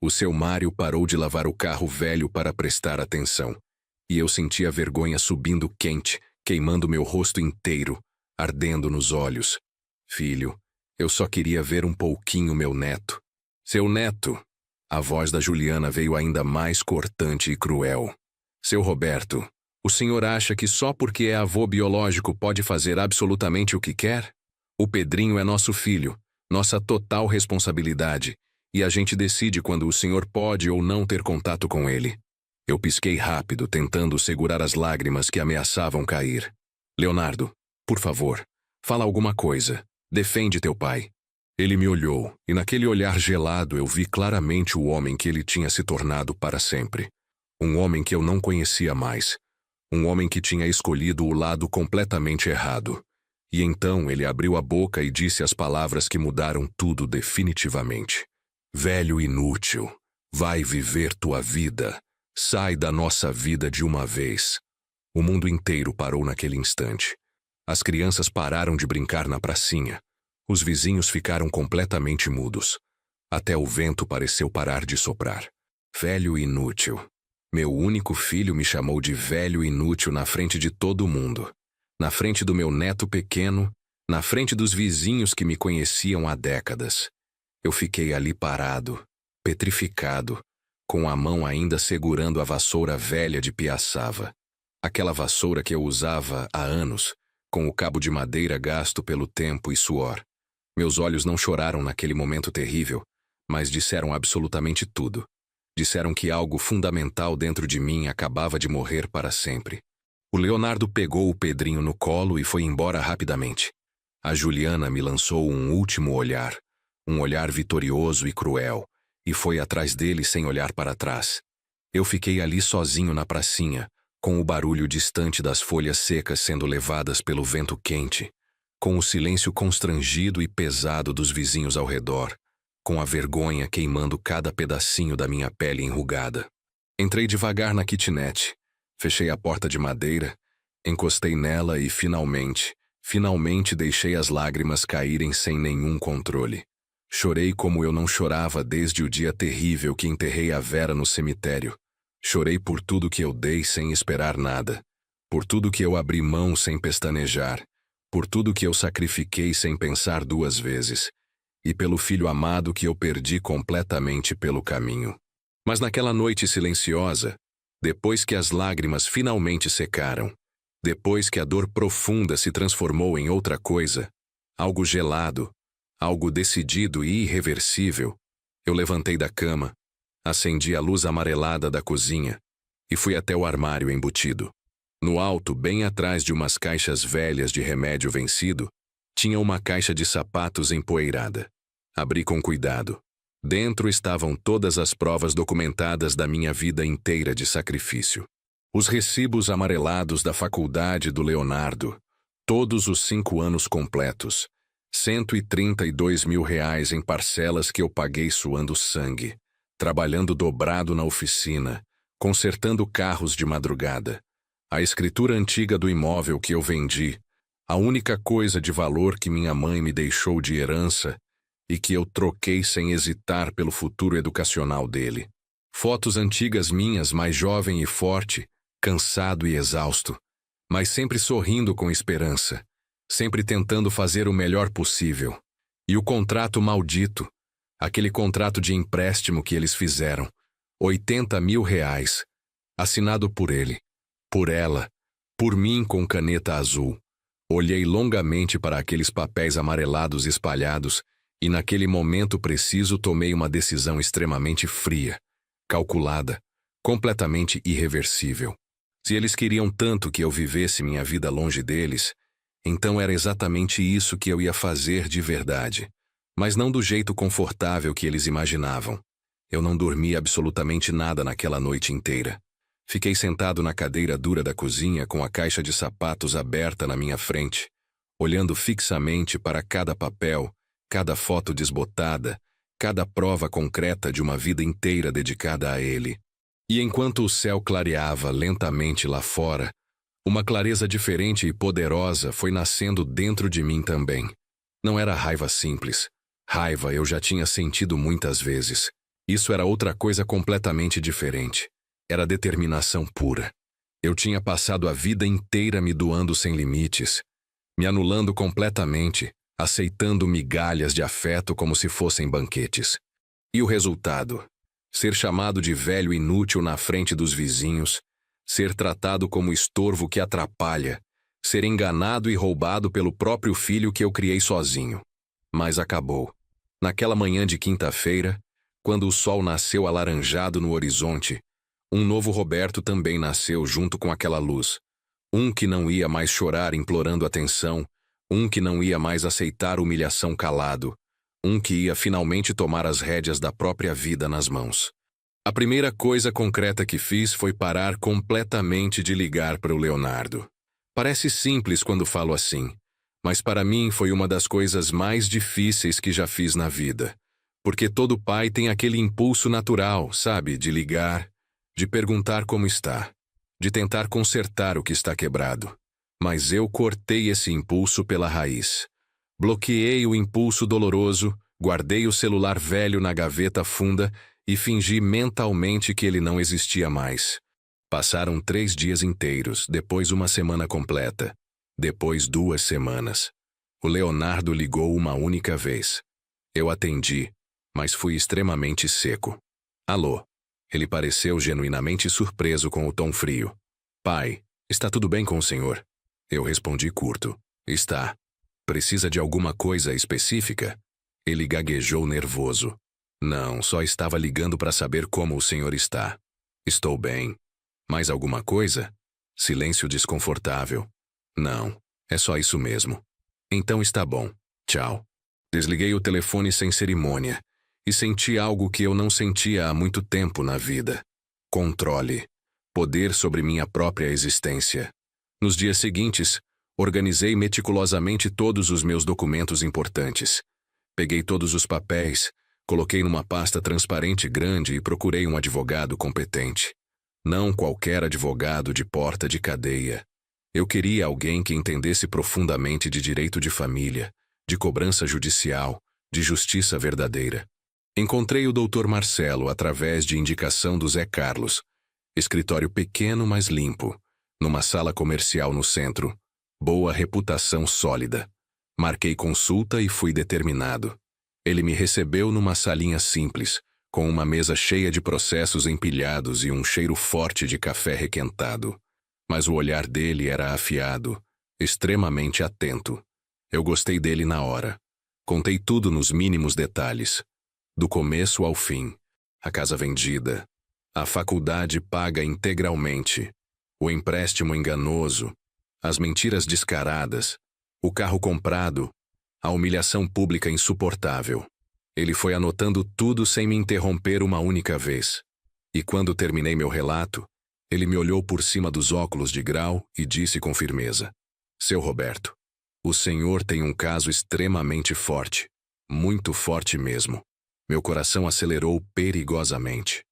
[SPEAKER 1] O seu Mário parou de lavar o carro velho para prestar atenção. E eu sentia a vergonha subindo quente, queimando meu rosto inteiro, ardendo nos olhos. Filho, eu só queria ver um pouquinho meu neto. Seu neto! A voz da Juliana veio ainda mais cortante e cruel. Seu Roberto, o senhor acha que só porque é avô biológico pode fazer absolutamente o que quer? O Pedrinho é nosso filho, nossa total responsabilidade, e a gente decide quando o senhor pode ou não ter contato com ele. Eu pisquei rápido, tentando segurar as lágrimas que ameaçavam cair. Leonardo, por favor, fala alguma coisa. Defende teu pai. Ele me olhou, e naquele olhar gelado eu vi claramente o homem que ele tinha se tornado para sempre. Um homem que eu não conhecia mais. Um homem que tinha escolhido o lado completamente errado. E então ele abriu a boca e disse as palavras que mudaram tudo definitivamente. Velho inútil, vai viver tua vida. Sai da nossa vida de uma vez. O mundo inteiro parou naquele instante. As crianças pararam de brincar na pracinha. Os vizinhos ficaram completamente mudos. Até o vento pareceu parar de soprar. Velho inútil. Meu único filho me chamou de velho inútil na frente de todo mundo. Na frente do meu neto pequeno, na frente dos vizinhos que me conheciam há décadas. Eu fiquei ali parado, petrificado, com a mão ainda segurando a vassoura velha de piaçava. Aquela vassoura que eu usava há anos, com o cabo de madeira gasto pelo tempo e suor. Meus olhos não choraram naquele momento terrível, mas disseram absolutamente tudo. Disseram que algo fundamental dentro de mim acabava de morrer para sempre. O Leonardo pegou o Pedrinho no colo e foi embora rapidamente. A Juliana me lançou um último olhar, um olhar vitorioso e cruel, e foi atrás dele sem olhar para trás. Eu fiquei ali sozinho na pracinha, com o barulho distante das folhas secas sendo levadas pelo vento quente, com o silêncio constrangido e pesado dos vizinhos ao redor, com a vergonha queimando cada pedacinho da minha pele enrugada. Entrei devagar na kitnet, fechei a porta de madeira, encostei nela e finalmente deixei as lágrimas caírem sem nenhum controle. Chorei como eu não chorava desde o dia terrível que enterrei a Vera no cemitério. Chorei por tudo que eu dei sem esperar nada, por tudo que eu abri mão sem pestanejar, por tudo que eu sacrifiquei sem pensar duas vezes, e pelo filho amado que eu perdi completamente pelo caminho. Mas naquela noite silenciosa, depois que as lágrimas finalmente secaram, depois que a dor profunda se transformou em outra coisa, algo gelado, algo decidido e irreversível, eu levantei da cama, acendi a luz amarelada da cozinha e fui até o armário embutido. No alto, bem atrás de umas caixas velhas de remédio vencido, tinha uma caixa de sapatos empoeirada. Abri com cuidado. Dentro estavam todas as provas documentadas da minha vida inteira de sacrifício. Os recibos amarelados da faculdade do Leonardo, todos os 5 anos completos, R$ 132 mil em parcelas que eu paguei suando sangue, trabalhando dobrado na oficina, consertando carros de madrugada. A escritura antiga do imóvel que eu vendi, a única coisa de valor que minha mãe me deixou de herança e que eu troquei sem hesitar pelo futuro educacional dele. Fotos antigas minhas, mais jovem e forte, cansado e exausto, mas sempre sorrindo com esperança, sempre tentando fazer o melhor possível. E o contrato maldito, aquele contrato de empréstimo que eles fizeram, R$ 80 mil, assinado por ele, por ela, por mim com caneta azul. Olhei longamente para aqueles papéis amarelados espalhados e naquele momento preciso tomei uma decisão extremamente fria, calculada, completamente irreversível. Se eles queriam tanto que eu vivesse minha vida longe deles, então era exatamente isso que eu ia fazer de verdade, mas não do jeito confortável que eles imaginavam. Eu não dormi absolutamente nada naquela noite inteira. Fiquei sentado na cadeira dura da cozinha com a caixa de sapatos aberta na minha frente, olhando fixamente para cada papel, cada foto desbotada, cada prova concreta de uma vida inteira dedicada a ele. E enquanto o céu clareava lentamente lá fora, uma clareza diferente e poderosa foi nascendo dentro de mim também. Não era raiva simples. Raiva eu já tinha sentido muitas vezes. Isso era outra coisa completamente diferente. Era determinação pura. Eu tinha passado a vida inteira me doando sem limites, me anulando completamente, aceitando migalhas de afeto como se fossem banquetes. E o resultado? Ser chamado de velho inútil na frente dos vizinhos, ser tratado como estorvo que atrapalha, ser enganado e roubado pelo próprio filho que eu criei sozinho. Mas acabou. Naquela manhã de quinta-feira, quando o sol nasceu alaranjado no horizonte, um novo Roberto também nasceu junto com aquela luz. Um que não ia mais chorar implorando atenção, um que não ia mais aceitar humilhação calado, um que ia finalmente tomar as rédeas da própria vida nas mãos. A primeira coisa concreta que fiz foi parar completamente de ligar para o Leonardo. Parece simples quando falo assim, mas para mim foi uma das coisas mais difíceis que já fiz na vida, Porque todo pai tem aquele impulso natural, sabe, de ligar, de perguntar como está, de tentar consertar o que está quebrado. Mas eu cortei esse impulso pela raiz. Bloqueei o impulso doloroso, guardei o celular velho na gaveta funda e fingi mentalmente que ele não existia mais. Passaram 3 dias inteiros, depois uma semana completa, depois 2 semanas. O Leonardo ligou uma única vez. Eu atendi, mas fui extremamente seco. Alô? Ele pareceu genuinamente surpreso com o tom frio. Pai, está tudo bem com o senhor? Eu respondi curto. Está. Precisa de alguma coisa específica? Ele gaguejou nervoso. Não, só estava ligando para saber como o senhor está. Estou bem. Mais alguma coisa? Silêncio desconfortável. Não, é só isso mesmo. Então está bom. Tchau. Desliguei o telefone sem cerimônia e senti algo que eu não sentia há muito tempo na vida. Controle. Poder sobre minha própria existência. Nos dias seguintes, organizei meticulosamente todos os meus documentos importantes. Peguei todos os papéis, coloquei numa pasta transparente grande e procurei um advogado competente. Não qualquer advogado de porta de cadeia. Eu queria alguém que entendesse profundamente de direito de família, de cobrança judicial, de justiça verdadeira. Encontrei o Dr. Marcelo através de indicação do Zé Carlos. Escritório pequeno, mas limpo. Numa sala comercial no centro. Boa reputação sólida. Marquei consulta e fui determinado. Ele me recebeu numa salinha simples, com uma mesa cheia de processos empilhados e um cheiro forte de café requentado. Mas o olhar dele era afiado, extremamente atento. Eu gostei dele na hora. Contei tudo nos mínimos detalhes. Do começo ao fim. A casa vendida. A faculdade paga integralmente. O empréstimo enganoso. As mentiras descaradas. O carro comprado. A humilhação pública insuportável. Ele foi anotando tudo sem me interromper uma única vez. E quando terminei meu relato, ele me olhou por cima dos óculos de grau e disse com firmeza: Seu Roberto, o senhor tem um caso extremamente forte. Muito forte mesmo. Meu coração acelerou perigosamente.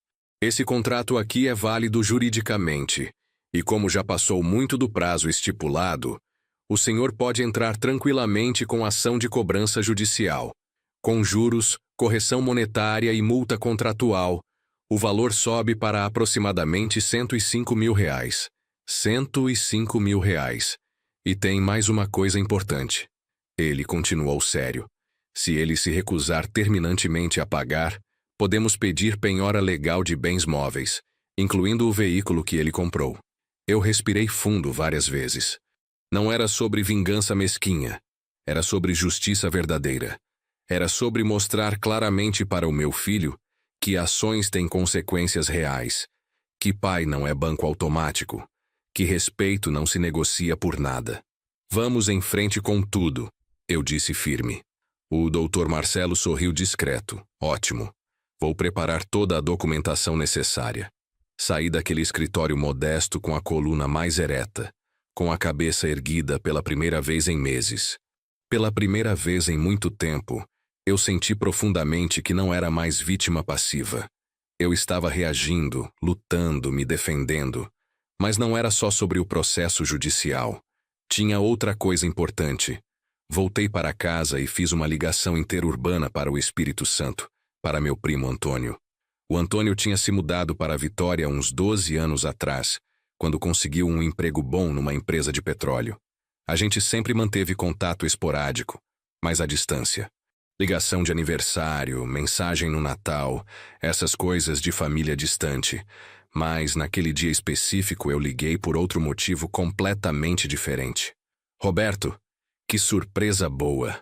[SPEAKER 1] Esse contrato aqui é válido juridicamente, e como já passou muito do prazo estipulado, o senhor pode entrar tranquilamente com ação de cobrança judicial. Com juros, correção monetária e multa contratual, o valor sobe para aproximadamente R$105 mil. R$105 mil. E tem mais uma coisa importante. Ele continuou sério. Se ele se recusar terminantemente a pagar, podemos pedir penhora legal de bens móveis, incluindo o veículo que ele comprou. Eu respirei fundo várias vezes. Não era sobre vingança mesquinha. Era sobre justiça verdadeira. Era sobre mostrar claramente para o meu filho que ações têm consequências reais, que pai não é banco automático, que respeito não se negocia por nada. Vamos em frente com tudo, eu disse firme. O Dr. Marcelo sorriu discreto. Ótimo. Vou preparar toda a documentação necessária. Saí daquele escritório modesto com a coluna mais ereta, com a cabeça erguida pela primeira vez em meses. Pela primeira vez em muito tempo, eu senti profundamente que não era mais vítima passiva. Eu estava reagindo, lutando, me defendendo. Mas não era só sobre o processo judicial. Tinha outra coisa importante. Voltei para casa e fiz uma ligação interurbana para o Espírito Santo, para meu primo Antônio. O Antônio tinha se mudado para Vitória uns 12 anos atrás, quando conseguiu um emprego bom numa empresa de petróleo. A gente sempre manteve contato esporádico, mas à distância. Ligação de aniversário, mensagem no Natal, essas coisas de família distante. Mas, naquele dia específico, eu liguei por outro motivo completamente diferente. Roberto, que surpresa boa!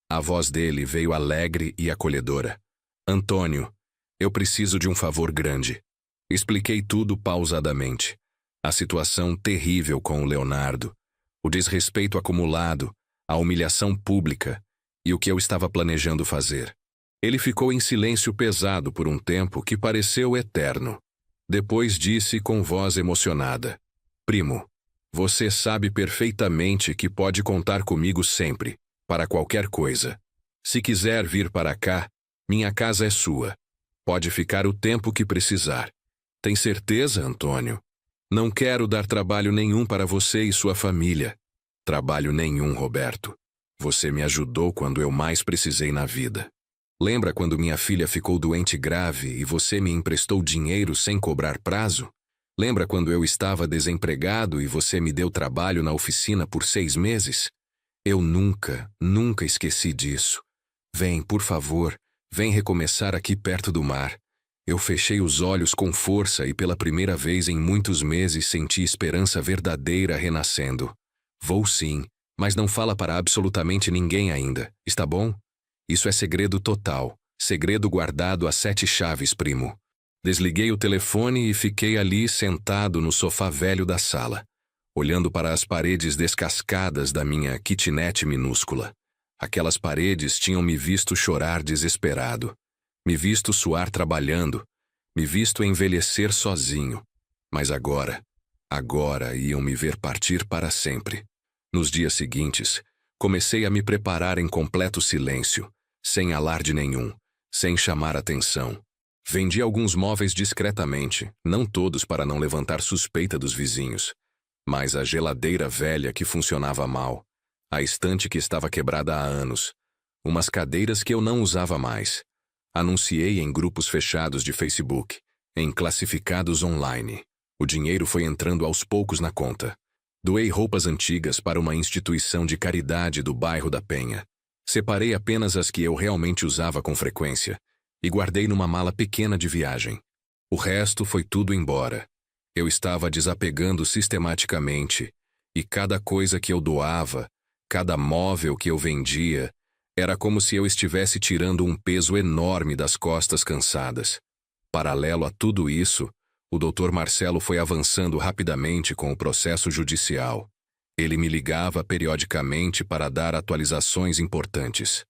[SPEAKER 1] A voz dele veio alegre e acolhedora. Antônio, eu preciso de um favor grande. Expliquei tudo pausadamente. A situação terrível com o Leonardo, o desrespeito acumulado, a humilhação pública e o que eu estava planejando fazer. Ele ficou em silêncio pesado por um tempo que pareceu eterno. Depois disse com voz emocionada: Primo, você sabe perfeitamente que pode contar comigo sempre, para qualquer coisa. Se quiser vir para cá, Minha casa é sua. Pode ficar o tempo que precisar. Tem certeza, Antônio? Não quero dar trabalho nenhum para você e sua família. Trabalho nenhum, Roberto. Você me ajudou quando eu mais precisei na vida. Lembra quando minha filha ficou doente grave e você me emprestou dinheiro sem cobrar prazo? Lembra quando eu estava desempregado e você me deu trabalho na oficina por 6 meses? Eu nunca esqueci disso. Vem, por favor, vem recomeçar aqui perto do mar. Eu fechei os olhos com força e pela primeira vez em muitos meses senti esperança verdadeira renascendo. Vou sim, mas não fala para absolutamente ninguém ainda, está bom? Isso é segredo total, segredo guardado a 7 chaves, primo. Desliguei o telefone e fiquei ali sentado no sofá velho da sala, olhando para as paredes descascadas da minha kitnet minúscula. Aquelas paredes tinham me visto chorar desesperado, me visto suar trabalhando, me visto envelhecer sozinho. Mas agora iam me ver partir para sempre. Nos dias seguintes, comecei a me preparar em completo silêncio, sem alarde nenhum, sem chamar atenção. Vendi alguns móveis discretamente, não todos para não levantar suspeita dos vizinhos, mas a geladeira velha que funcionava mal, a estante que estava quebrada há anos, umas cadeiras que eu não usava mais. Anunciei em grupos fechados de Facebook, em classificados online. O dinheiro foi entrando aos poucos na conta. Doei roupas antigas para uma instituição de caridade do bairro da Penha. Separei apenas as que eu realmente usava com frequência e guardei numa mala pequena de viagem. O resto foi tudo embora. Eu estava desapegando sistematicamente, e cada coisa que eu doava, cada móvel que eu vendia, era como se eu estivesse tirando um peso enorme das costas cansadas. Paralelo a tudo isso, o Dr. Marcelo foi avançando rapidamente com o processo judicial. Ele me ligava periodicamente para dar atualizações importantes.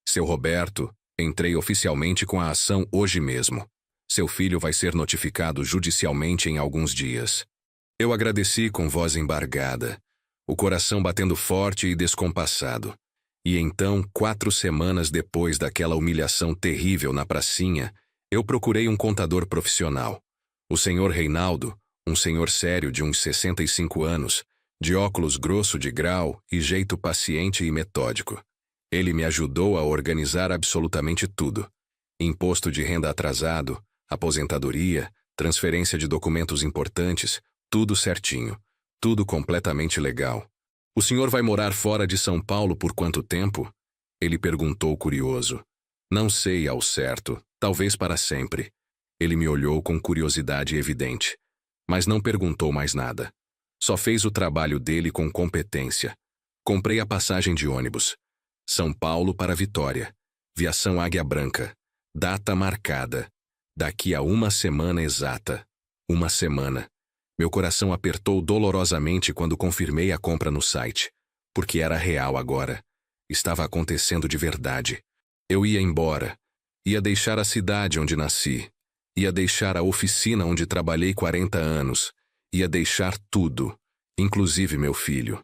[SPEAKER 1] Seu Roberto, entrei oficialmente com a ação hoje mesmo. Seu filho vai ser notificado judicialmente em alguns dias. Eu agradeci com voz embargada, o coração batendo forte e descompassado. E então, 4 semanas depois daquela humilhação terrível na pracinha, eu procurei um contador profissional. O senhor Reinaldo, um senhor sério de uns 65 anos, de óculos grosso de grau e jeito paciente e metódico. Ele me ajudou a organizar absolutamente tudo. Imposto de renda atrasado, aposentadoria, transferência de documentos importantes, tudo certinho, tudo completamente legal. O senhor vai morar fora de São Paulo por quanto tempo? Ele perguntou curioso. Não sei ao certo, talvez para sempre. Ele me olhou com curiosidade evidente, mas não perguntou mais nada. Só fez o trabalho dele com competência. Comprei a passagem de ônibus. São Paulo para Vitória. Viação Águia Branca. Data marcada. Daqui a 1 semana exata. 1 semana. Meu coração apertou dolorosamente quando confirmei a compra no site. Porque era real agora. Estava acontecendo de verdade. Eu ia embora. Ia deixar a cidade onde nasci. Ia deixar a oficina onde trabalhei 40 anos. Ia deixar tudo, inclusive meu filho.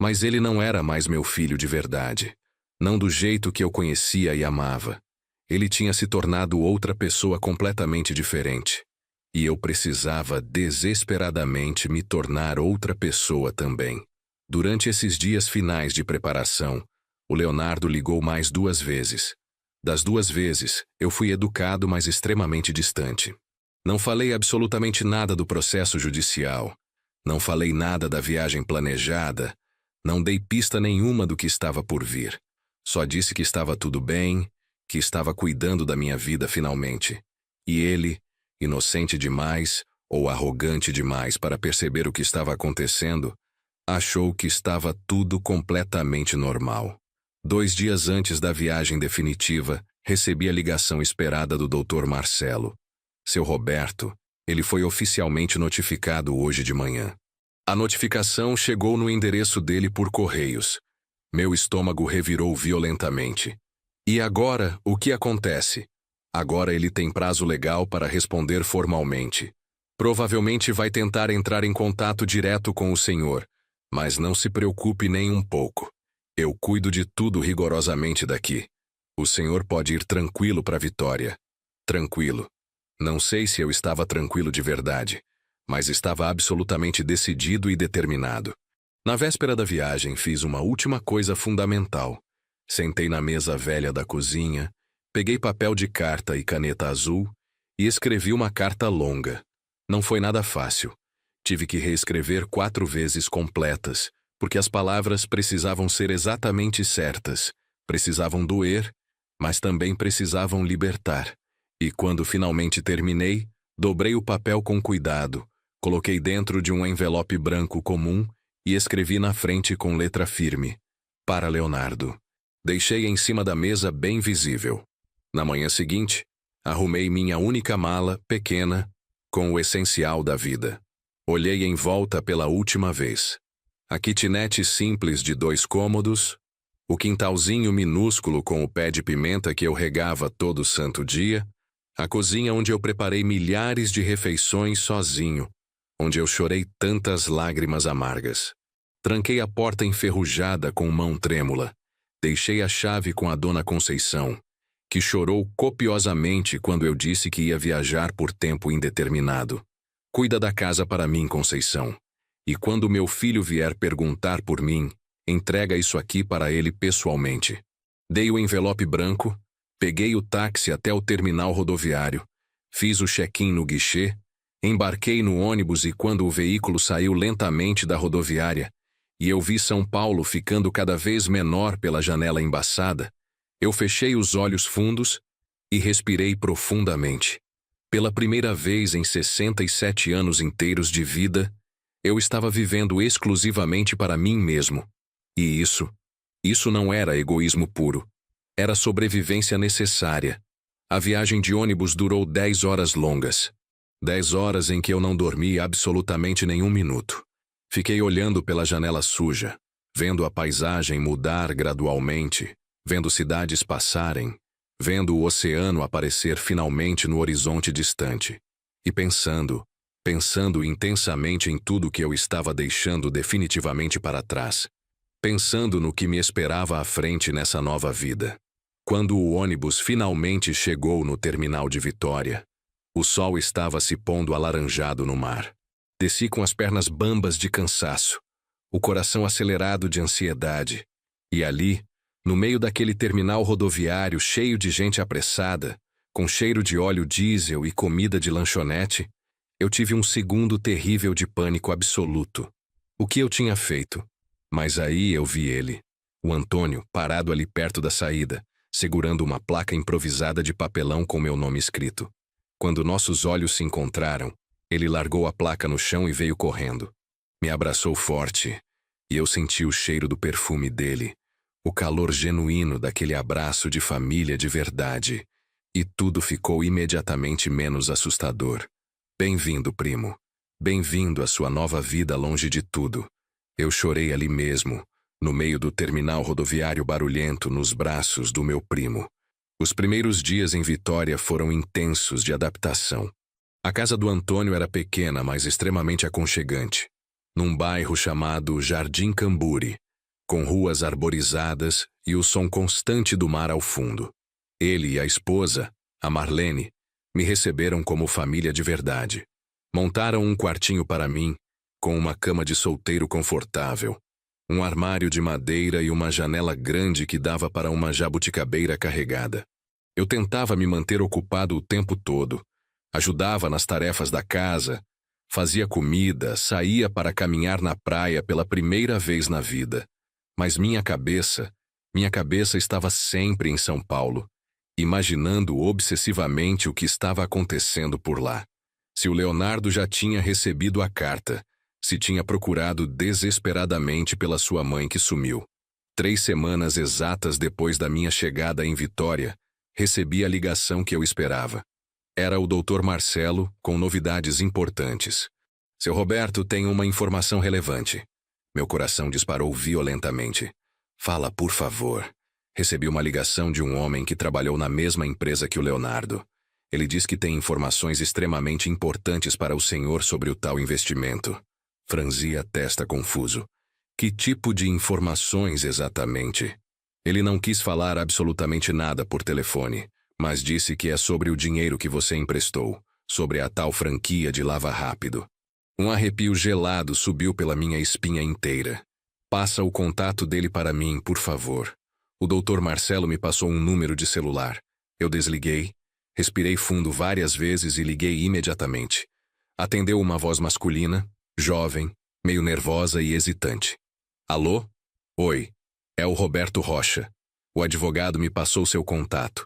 [SPEAKER 1] Mas ele não era mais meu filho de verdade. Não do jeito que eu conhecia e amava. Ele tinha se tornado outra pessoa completamente diferente. E eu precisava desesperadamente me tornar outra pessoa também. Durante esses dias finais de preparação, o Leonardo ligou mais 2 vezes. Das 2 vezes, eu fui educado, mas extremamente distante. Não falei absolutamente nada do processo judicial. Não falei nada da viagem planejada. Não dei pista nenhuma do que estava por vir. Só disse que estava tudo bem, que estava cuidando da minha vida finalmente. E ele, inocente demais ou arrogante demais para perceber o que estava acontecendo, achou que estava tudo completamente normal. 2 dias antes da viagem definitiva, recebi a ligação esperada do Dr. Marcelo. Seu Roberto, ele foi oficialmente notificado hoje de manhã. A notificação chegou no endereço dele por correios. Meu estômago revirou violentamente. E agora, o que acontece? Agora ele tem prazo legal para responder formalmente. Provavelmente vai tentar entrar em contato direto com o senhor, mas não se preocupe nem um pouco. Eu cuido de tudo rigorosamente daqui. O senhor pode ir tranquilo para a vitória. Tranquilo. Não sei se eu estava tranquilo de verdade, mas estava absolutamente decidido e determinado. Na véspera da viagem, fiz uma última coisa fundamental. Sentei na mesa velha da cozinha, peguei papel de carta e caneta azul e escrevi uma carta longa. Não foi nada fácil. Tive que reescrever 4 vezes completas, porque as palavras precisavam ser exatamente certas, precisavam doer, mas também precisavam libertar. E quando finalmente terminei, dobrei o papel com cuidado, coloquei dentro de um envelope branco comum e escrevi na frente com letra firme: para Leonardo. Deixei em cima da mesa bem visível. Na manhã seguinte, arrumei minha única mala, pequena, com o essencial da vida. Olhei em volta pela última vez. A kitnet simples de 2 cômodos, o quintalzinho minúsculo com o pé de pimenta que eu regava todo santo dia, a cozinha onde eu preparei milhares de refeições sozinho, onde eu chorei tantas lágrimas amargas. Tranquei a porta enferrujada com mão trêmula. Deixei a chave com a dona Conceição, que chorou copiosamente quando eu disse que ia viajar por tempo indeterminado. Cuida da casa para mim, Conceição. E quando meu filho vier perguntar por mim, entrega isso aqui para ele pessoalmente. Dei o envelope branco, peguei o táxi até o terminal rodoviário, fiz o check-in no guichê, embarquei no ônibus e quando o veículo saiu lentamente da rodoviária, e eu vi São Paulo ficando cada vez menor pela janela embaçada, eu fechei os olhos fundos e respirei profundamente. Pela primeira vez em 67 anos inteiros de vida, eu estava vivendo exclusivamente para mim mesmo. E isso não era egoísmo puro. Era sobrevivência necessária. A viagem de ônibus durou 10 horas longas. 10 horas em que eu não dormi absolutamente nenhum minuto. Fiquei olhando pela janela suja, vendo a paisagem mudar gradualmente, vendo cidades passarem, vendo o oceano aparecer finalmente no horizonte distante, e pensando intensamente em tudo que eu estava deixando definitivamente para trás, pensando no que me esperava à frente nessa nova vida. Quando o ônibus finalmente chegou no terminal de Vitória, o sol estava se pondo alaranjado no mar. Desci com as pernas bambas de cansaço, o coração acelerado de ansiedade, e ali, no meio daquele terminal rodoviário cheio de gente apressada, com cheiro de óleo diesel e comida de lanchonete, eu tive um segundo terrível de pânico absoluto. O que eu tinha feito? Mas aí eu vi ele, o Antônio, parado ali perto da saída, segurando uma placa improvisada de papelão com meu nome escrito. Quando nossos olhos se encontraram, ele largou a placa no chão e veio correndo. Me abraçou forte, e eu senti o cheiro do perfume dele, o calor genuíno daquele abraço de família de verdade, e tudo ficou imediatamente menos assustador. Bem-vindo, primo. Bem-vindo à sua nova vida longe de tudo. Eu chorei ali mesmo, no meio do terminal rodoviário barulhento, nos braços do meu primo. Os primeiros dias em Vitória foram intensos de adaptação. A casa do Antônio era pequena, mas extremamente aconchegante, num bairro chamado Jardim Camburi, com ruas arborizadas e o som constante do mar ao fundo. Ele e a esposa, a Marlene, me receberam como família de verdade. Montaram um quartinho para mim, com uma cama de solteiro confortável, um armário de madeira e uma janela grande que dava para uma jabuticabeira carregada. Eu tentava me manter ocupado o tempo todo, ajudava nas tarefas da casa, fazia comida, saía para caminhar na praia pela primeira vez na vida. Mas minha cabeça estava sempre em São Paulo, imaginando obsessivamente o que estava acontecendo por lá. Se o Leonardo já tinha recebido a carta, se tinha procurado desesperadamente pela sua mãe que sumiu. 3 semanas exatas depois da minha chegada em Vitória, recebi a ligação que eu esperava. Era o Dr. Marcelo, com novidades importantes. Seu Roberto, tem uma informação relevante. Meu coração disparou violentamente. Fala, por favor. Recebi uma ligação de um homem que trabalhou na mesma empresa que o Leonardo. Ele diz que tem informações extremamente importantes para o senhor sobre o tal investimento. Franzi a testa confuso. Que tipo de informações exatamente? Ele não quis falar absolutamente nada por telefone, mas disse que é sobre o dinheiro que você emprestou, sobre a tal franquia de lava rápido. Um arrepio gelado subiu pela minha espinha inteira. Passa o contato dele para mim, por favor. O Dr. Marcelo me passou um número de celular. Eu desliguei, respirei fundo várias vezes e liguei imediatamente. Atendeu uma voz masculina, jovem, meio nervosa e hesitante. Alô? Oi. É o Roberto Rocha. O advogado me passou seu contato.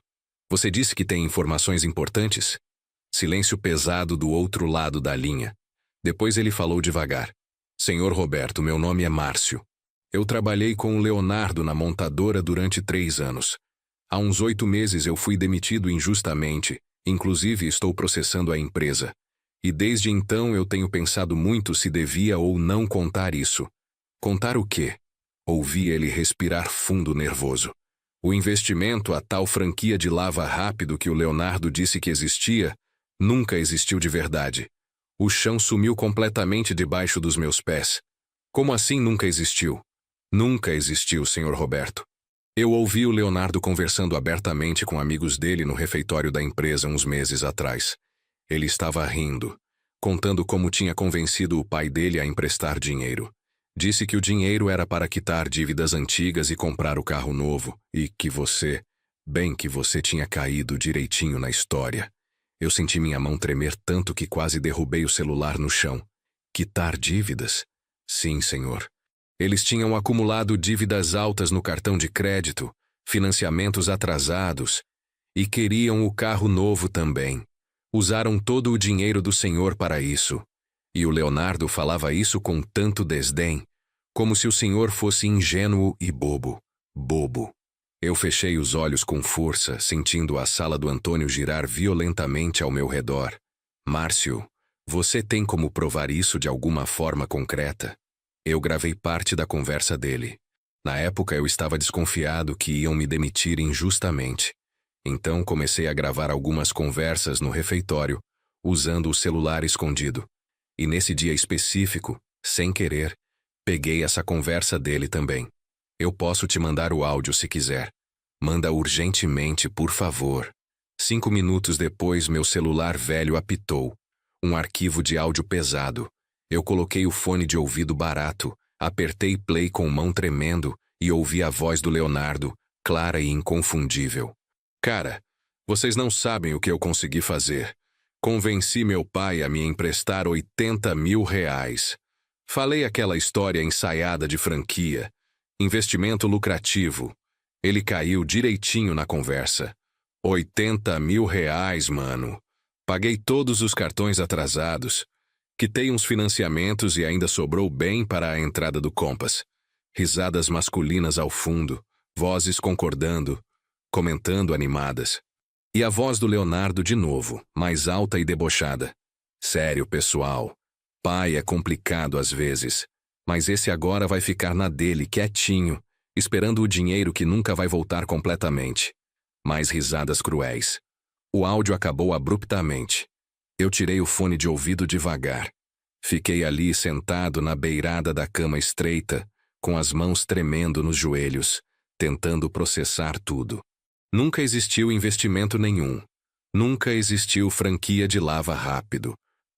[SPEAKER 1] Você disse que tem informações importantes? Silêncio pesado do outro lado da linha. Depois ele falou devagar. Senhor Roberto, meu nome é Márcio. Eu trabalhei com o Leonardo na montadora durante 3 anos. Há uns 8 meses eu fui demitido injustamente, inclusive estou processando a empresa. E desde então eu tenho pensado muito se devia ou não contar isso. Contar o quê? Ouvi ele respirar fundo nervoso. O investimento, a tal franquia de lava rápido que o Leonardo disse que existia, nunca existiu de verdade. O chão sumiu completamente debaixo dos meus pés. Como assim nunca existiu? Nunca existiu, Sr. Roberto. Eu ouvi o Leonardo conversando abertamente com amigos dele no refeitório da empresa uns meses atrás. Ele estava rindo, contando como tinha convencido o pai dele a emprestar dinheiro. Disse que o dinheiro era para quitar dívidas antigas e comprar o carro novo, e que você tinha caído direitinho na história. Eu senti minha mão tremer tanto que quase derrubei o celular no chão. Quitar dívidas? Sim, senhor. Eles tinham acumulado dívidas altas no cartão de crédito, financiamentos atrasados, e queriam o carro novo também. Usaram todo o dinheiro do senhor para isso. E o Leonardo falava isso com tanto desdém, como se o senhor fosse ingênuo e bobo. Bobo. Eu fechei os olhos com força, sentindo a sala do Antônio girar violentamente ao meu redor. Márcio, você tem como provar isso de alguma forma concreta? Eu gravei parte da conversa dele. Na época eu estava desconfiado que iam me demitir injustamente. Então comecei a gravar algumas conversas no refeitório, usando o celular escondido. E nesse dia específico, sem querer, peguei essa conversa dele também. Eu posso te mandar o áudio se quiser. Manda urgentemente, por favor. 5 minutos depois, meu celular velho apitou. Um arquivo de áudio pesado. Eu coloquei o fone de ouvido barato, apertei play com mão tremendo e ouvi a voz do Leonardo, clara e inconfundível. Cara, vocês não sabem o que eu consegui fazer. Convenci meu pai a me emprestar 80 mil reais. Falei aquela história ensaiada de franquia. Investimento lucrativo. Ele caiu direitinho na conversa. 80 mil reais, mano. Paguei todos os cartões atrasados. Quitei uns financiamentos e ainda sobrou bem para a entrada do Compass. Risadas masculinas ao fundo, vozes concordando, comentando animadas. E a voz do Leonardo de novo, mais alta e debochada. Sério, pessoal. Pai é complicado às vezes, mas esse agora vai ficar na dele, quietinho, esperando o dinheiro que nunca vai voltar completamente. Mais risadas cruéis. O áudio acabou abruptamente. Eu tirei o fone de ouvido devagar. Fiquei ali sentado na beirada da cama estreita, com as mãos tremendo nos joelhos, tentando processar tudo. Nunca existiu investimento nenhum. Nunca existiu franquia de lava rápido.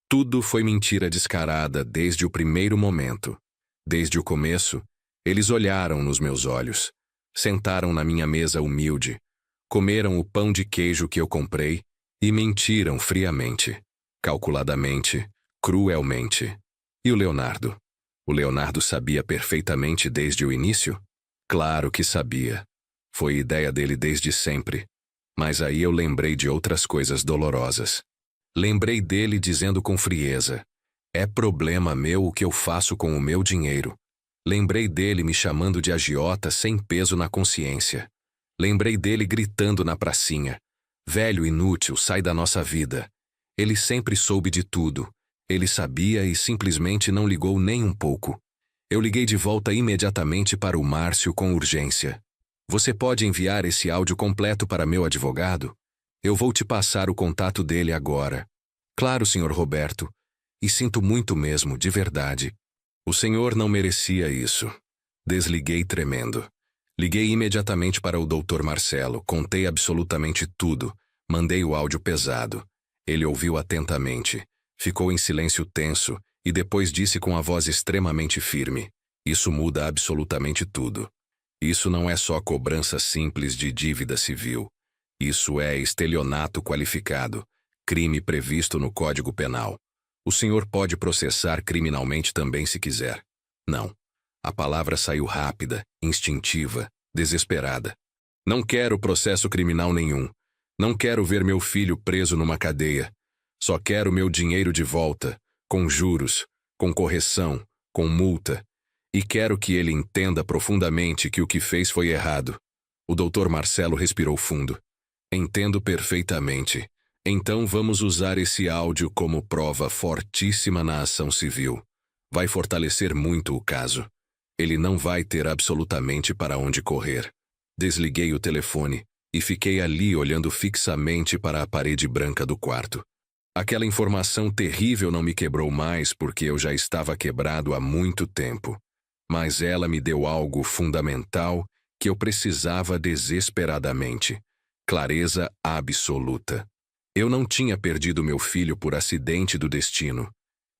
[SPEAKER 1] Tudo foi mentira descarada desde o primeiro momento. Desde o começo, eles olharam nos meus olhos, sentaram na minha mesa humilde, comeram o pão de queijo que eu comprei e mentiram friamente, calculadamente, cruelmente. E o Leonardo? O Leonardo sabia perfeitamente desde o início? Claro que sabia. Foi ideia dele desde sempre. Mas aí eu lembrei de outras coisas dolorosas. Lembrei dele dizendo com frieza: é problema meu o que eu faço com o meu dinheiro. Lembrei dele me chamando de agiota sem peso na consciência. Lembrei dele gritando na pracinha: velho inútil, sai da nossa vida. Ele sempre soube de tudo. Ele sabia e simplesmente não ligou nem um pouco. Eu liguei de volta imediatamente para o Márcio com urgência. Você pode enviar esse áudio completo para meu advogado? Eu vou te passar o contato dele agora. Claro, Sr. Roberto. E sinto muito mesmo, de verdade. O senhor não merecia isso. Desliguei tremendo. Liguei imediatamente para o Dr. Marcelo, contei absolutamente tudo, mandei o áudio pesado. Ele ouviu atentamente, ficou em silêncio tenso e depois disse com a voz extremamente firme: "Isso muda absolutamente tudo. Isso não é só cobrança simples de dívida civil. Isso é estelionato qualificado, crime previsto no Código Penal. O senhor pode processar criminalmente também se quiser." Não. A palavra saiu rápida, instintiva, desesperada. "Não quero processo criminal nenhum. Não quero ver meu filho preso numa cadeia. Só quero meu dinheiro de volta, com juros, com correção, com multa. E quero que ele entenda profundamente que o que fez foi errado." O Dr. Marcelo respirou fundo. "Entendo perfeitamente. Então vamos usar esse áudio como prova fortíssima na ação civil. Vai fortalecer muito o caso. Ele não vai ter absolutamente para onde correr." Desliguei o telefone e fiquei ali olhando fixamente para a parede branca do quarto. Aquela informação terrível não me quebrou mais porque eu já estava quebrado há muito tempo. Mas ela me deu algo fundamental que eu precisava desesperadamente: clareza absoluta. Eu não tinha perdido meu filho por acidente do destino.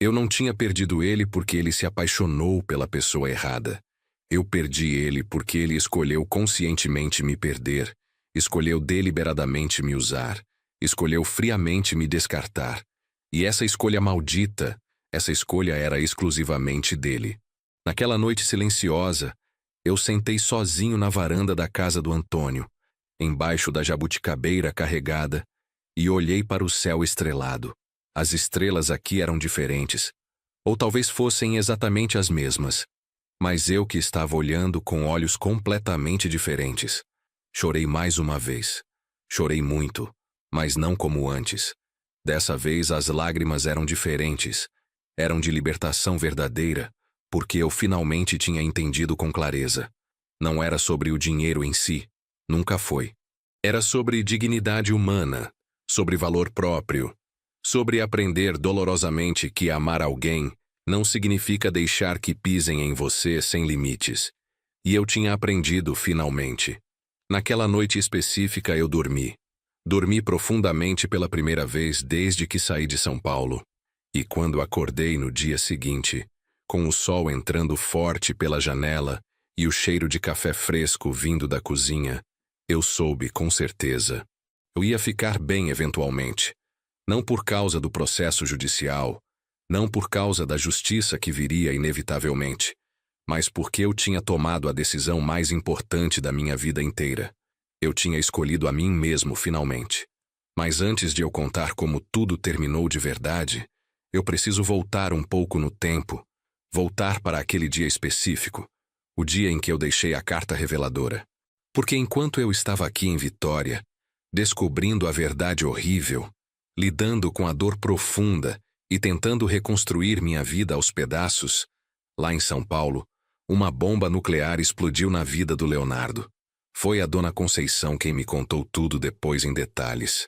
[SPEAKER 1] Eu não tinha perdido ele porque ele se apaixonou pela pessoa errada. Eu perdi ele porque ele escolheu conscientemente me perder, escolheu deliberadamente me usar, escolheu friamente me descartar. E essa escolha maldita, essa escolha era exclusivamente dele. Naquela noite silenciosa, eu sentei sozinho na varanda da casa do Antônio, embaixo da jabuticabeira carregada, e olhei para o céu estrelado. As estrelas aqui eram diferentes, ou talvez fossem exatamente as mesmas, mas eu que estava olhando com olhos completamente diferentes. Chorei mais uma vez. Chorei muito, mas não como antes. Dessa vez as lágrimas eram diferentes, eram de libertação verdadeira, porque eu finalmente tinha entendido com clareza. Não era sobre o dinheiro em si, nunca foi. Era sobre dignidade humana, sobre valor próprio, sobre aprender dolorosamente que amar alguém não significa deixar que pisem em você sem limites. E eu tinha aprendido finalmente. Naquela noite específica eu dormi. Dormi profundamente pela primeira vez desde que saí de São Paulo. E quando acordei no dia seguinte, com o sol entrando forte pela janela e o cheiro de café fresco vindo da cozinha, eu soube com certeza. Eu ia ficar bem eventualmente. Não por causa do processo judicial, não por causa da justiça que viria inevitavelmente, mas porque eu tinha tomado a decisão mais importante da minha vida inteira. Eu tinha escolhido a mim mesmo finalmente. Mas antes de eu contar como tudo terminou de verdade, eu preciso voltar um pouco no tempo, voltar para aquele dia específico, o dia em que eu deixei a carta reveladora. Porque enquanto eu estava aqui em Vitória, descobrindo a verdade horrível, lidando com a dor profunda e tentando reconstruir minha vida aos pedaços, lá em São Paulo, uma bomba nuclear explodiu na vida do Leonardo. Foi a dona Conceição quem me contou tudo depois em detalhes.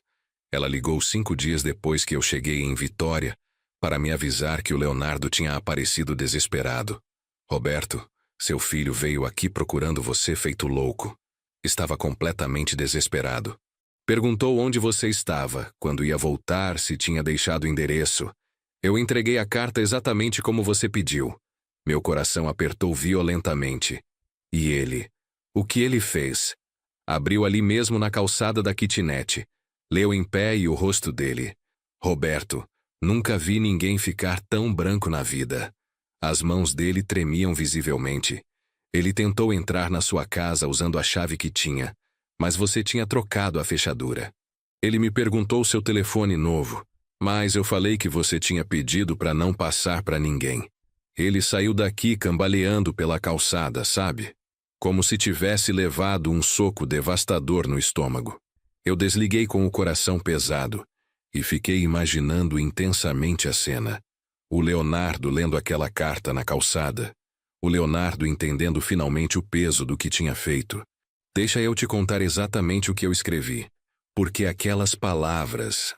[SPEAKER 1] Ela ligou 5 dias depois que eu cheguei em Vitória para me avisar que o Leonardo tinha aparecido desesperado. "Roberto, seu filho veio aqui procurando você feito louco. Estava completamente desesperado. Perguntou onde você estava, quando ia voltar, se tinha deixado o endereço. Eu entreguei a carta exatamente como você pediu. Meu coração apertou violentamente. E ele? O que ele fez? Abriu ali mesmo na calçada da kitnet. Leu em pé e o rosto dele. Roberto, nunca vi ninguém ficar tão branco na vida. As mãos dele tremiam visivelmente. Ele tentou entrar na sua casa usando a chave que tinha, mas você tinha trocado a fechadura. Ele me perguntou seu telefone novo, mas eu falei que você tinha pedido para não passar para ninguém. Ele saiu daqui cambaleando pela calçada, sabe? Como se tivesse levado um soco devastador no estômago. Eu desliguei com o coração pesado e fiquei imaginando intensamente a cena. O Leonardo lendo aquela carta na calçada. O Leonardo entendendo finalmente o peso do que tinha feito. Deixa eu te contar exatamente o que eu escrevi. Porque aquelas palavras,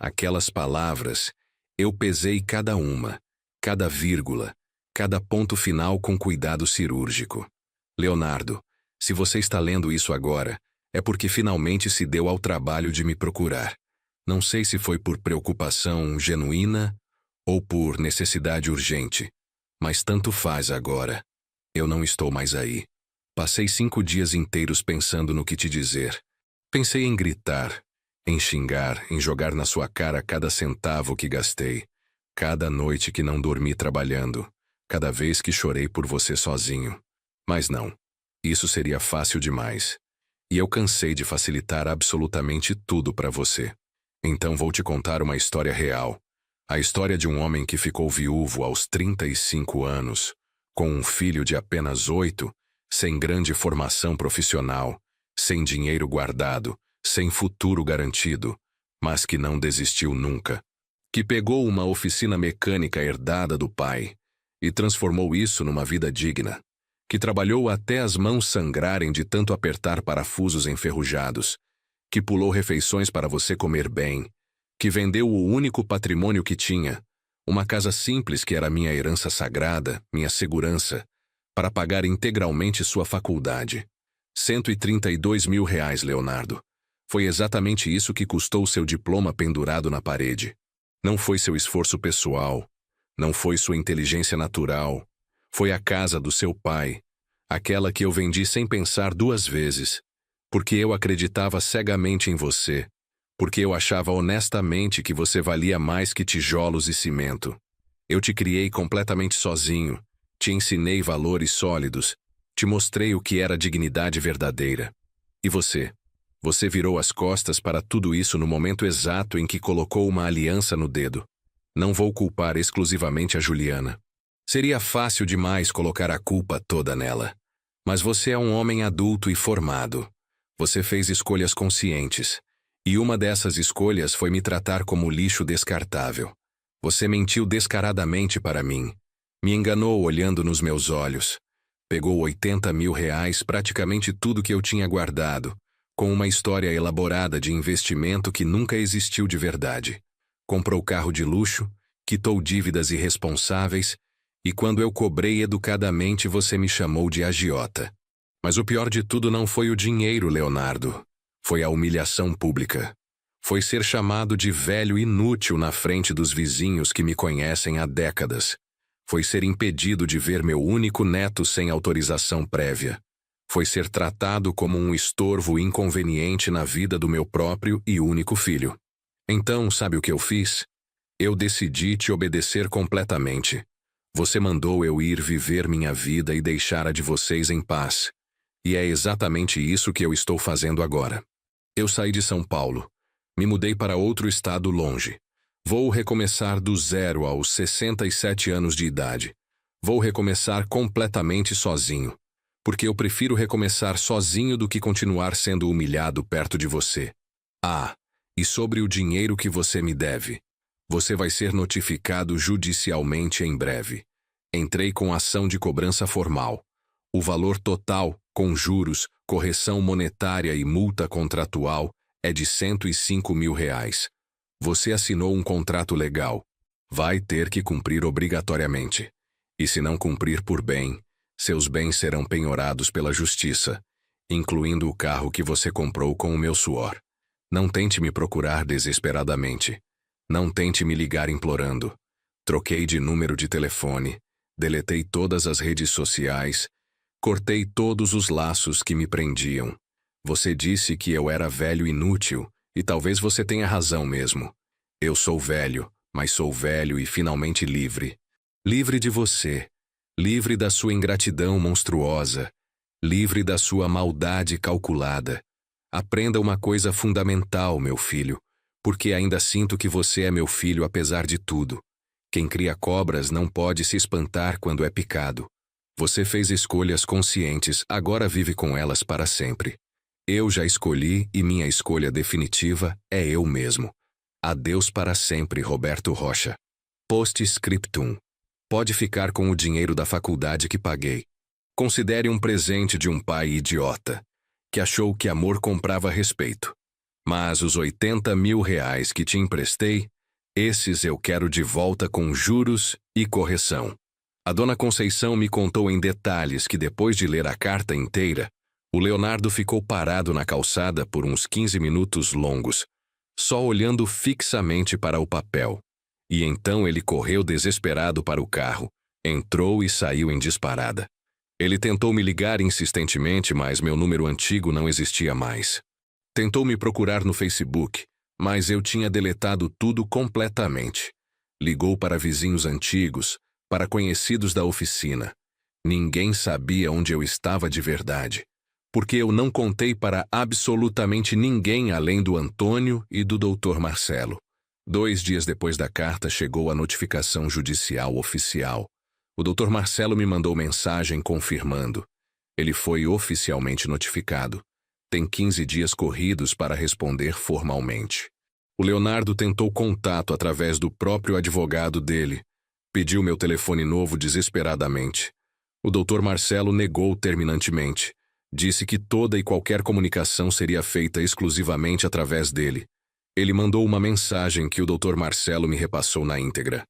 [SPEAKER 1] eu pesei cada uma, cada vírgula, cada ponto final com cuidado cirúrgico. Leonardo, Se você está lendo isso agora, é porque finalmente se deu ao trabalho de me procurar. Não sei se foi por preocupação genuína ou por necessidade urgente, mas tanto faz agora. Eu não estou mais aí. Passei 5 dias inteiros pensando no que te dizer. Pensei em gritar, em xingar, em jogar na sua cara cada centavo que gastei, cada noite que não dormi trabalhando, cada vez que chorei por você sozinho. Mas não. Isso seria fácil demais. E eu cansei de facilitar absolutamente tudo para você. Então vou te contar uma história real. A história de um homem que ficou viúvo aos 35 anos, com um filho de apenas 8, sem grande formação profissional, sem dinheiro guardado, sem futuro garantido, mas que não desistiu nunca. Que pegou uma oficina mecânica herdada do pai e transformou isso numa vida digna. Que trabalhou até as mãos sangrarem de tanto apertar parafusos enferrujados. Que pulou refeições para você comer bem. Que vendeu o único patrimônio que tinha, uma casa simples que era minha herança sagrada, minha segurança, para pagar integralmente sua faculdade. 132 mil reais, Leonardo. Foi exatamente isso que custou seu diploma pendurado na parede. Não foi seu esforço pessoal, não foi sua inteligência natural, foi a casa do seu pai, aquela que eu vendi sem pensar 2 vezes, porque eu acreditava cegamente em você, porque eu achava honestamente que você valia mais que tijolos e cimento. Eu te criei completamente sozinho, te ensinei valores sólidos, te mostrei o que era dignidade verdadeira. E você? Você virou as costas para tudo isso no momento exato em que colocou uma aliança no dedo. Não vou culpar exclusivamente a Juliana. Seria fácil demais colocar a culpa toda nela. Mas você é um homem adulto e formado. Você fez escolhas conscientes. E uma dessas escolhas foi me tratar como lixo descartável. Você mentiu descaradamente para mim. Me enganou olhando nos meus olhos. Pegou 80 mil reais, praticamente tudo que eu tinha guardado, com uma história elaborada de investimento que nunca existiu de verdade. Comprou carro de luxo, quitou dívidas irresponsáveis, e quando eu cobrei educadamente você me chamou de agiota. Mas o pior de tudo não foi o dinheiro, Leonardo. Foi a humilhação pública. Foi ser chamado de velho inútil na frente dos vizinhos que me conhecem há décadas. Foi ser impedido de ver meu único neto sem autorização prévia. Foi ser tratado como um estorvo inconveniente na vida do meu próprio e único filho. Então, sabe o que eu fiz? Eu decidi te obedecer completamente. Você mandou eu ir viver minha vida e deixar a de vocês em paz. E é exatamente isso que eu estou fazendo agora. Eu saí de São Paulo. Me mudei para outro estado longe. Vou recomeçar do zero aos 67 anos de idade. Vou recomeçar completamente sozinho. Porque eu prefiro recomeçar sozinho do que continuar sendo humilhado perto de você. Ah, e sobre o dinheiro que você me deve. Você vai ser notificado judicialmente em breve. Entrei com ação de cobrança formal. O valor total, com juros, correção monetária e multa contratual, é de 105 mil reais. Você assinou um contrato legal. Vai ter que cumprir obrigatoriamente. E se não cumprir por bem, seus bens serão penhorados pela justiça, incluindo o carro que você comprou com o meu suor. Não tente me procurar desesperadamente. Não tente me ligar implorando. Troquei de número de telefone, deletei todas as redes sociais, cortei todos os laços que me prendiam. Você disse que eu era velho inútil, e talvez você tenha razão mesmo. Eu sou velho, mas sou velho e finalmente livre. Livre de você. Livre da sua ingratidão monstruosa. Livre da sua maldade calculada. Aprenda uma coisa fundamental, meu filho, porque ainda sinto que você é meu filho apesar de tudo. Quem cria cobras não pode se espantar quando é picado. Você fez escolhas conscientes, agora vive com elas para sempre. Eu já escolhi e minha escolha definitiva é eu mesmo. Adeus para sempre, Roberto Rocha. Post-scriptum. Pode ficar com o dinheiro da faculdade que paguei. Considere um presente de um pai idiota, que achou que amor comprava respeito. Mas os 80 mil reais que te emprestei, esses eu quero de volta com juros e correção. A dona Conceição me contou em detalhes que depois de ler a carta inteira, O Leonardo ficou parado na calçada por uns 15 minutos longos, só olhando fixamente para o papel. E então ele correu desesperado para o carro, entrou e saiu em disparada. Ele tentou me ligar insistentemente, mas meu número antigo não existia mais. Tentou me procurar no Facebook, mas eu tinha deletado tudo completamente. Ligou para vizinhos antigos, para conhecidos da oficina. Ninguém sabia onde eu estava de verdade, porque eu não contei para absolutamente ninguém além do Antônio e do Dr. Marcelo. 2 dias depois da carta chegou a notificação judicial oficial. O Dr. Marcelo me mandou mensagem confirmando. Ele foi oficialmente notificado. Tem 15 dias corridos para responder formalmente. O Leonardo tentou contato através do próprio advogado dele. Pediu meu telefone novo desesperadamente. O Dr. Marcelo negou terminantemente. Disse que toda e qualquer comunicação seria feita exclusivamente através dele. Ele mandou uma mensagem que o Dr. Marcelo me repassou na íntegra.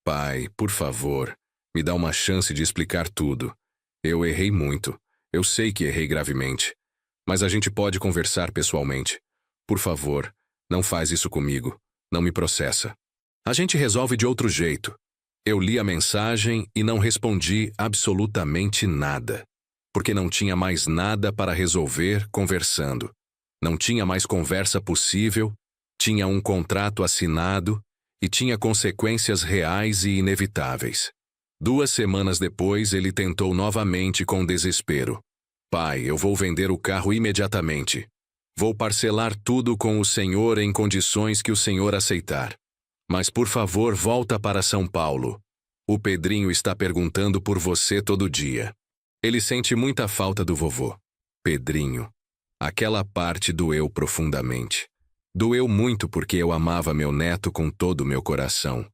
[SPEAKER 1] Pai, por favor, me dá uma chance de explicar tudo. Eu errei muito. Eu sei que errei gravemente. Mas a gente pode conversar pessoalmente. Por favor, não faz isso comigo. Não me processa. A gente resolve de outro jeito. Eu li a mensagem e não respondi absolutamente nada. Porque não tinha mais nada para resolver conversando. Não tinha mais conversa possível, tinha um contrato assinado e tinha consequências reais e inevitáveis. 2 semanas depois, ele tentou novamente com desespero. Pai, eu vou vender o carro imediatamente. Vou parcelar tudo com o senhor em condições que o senhor aceitar. Mas, por favor, volta para São Paulo. O Pedrinho está perguntando por você todo dia. Ele sente muita falta do vovô. Pedrinho. Aquela parte doeu profundamente. Doeu muito porque eu amava meu neto com todo o meu coração.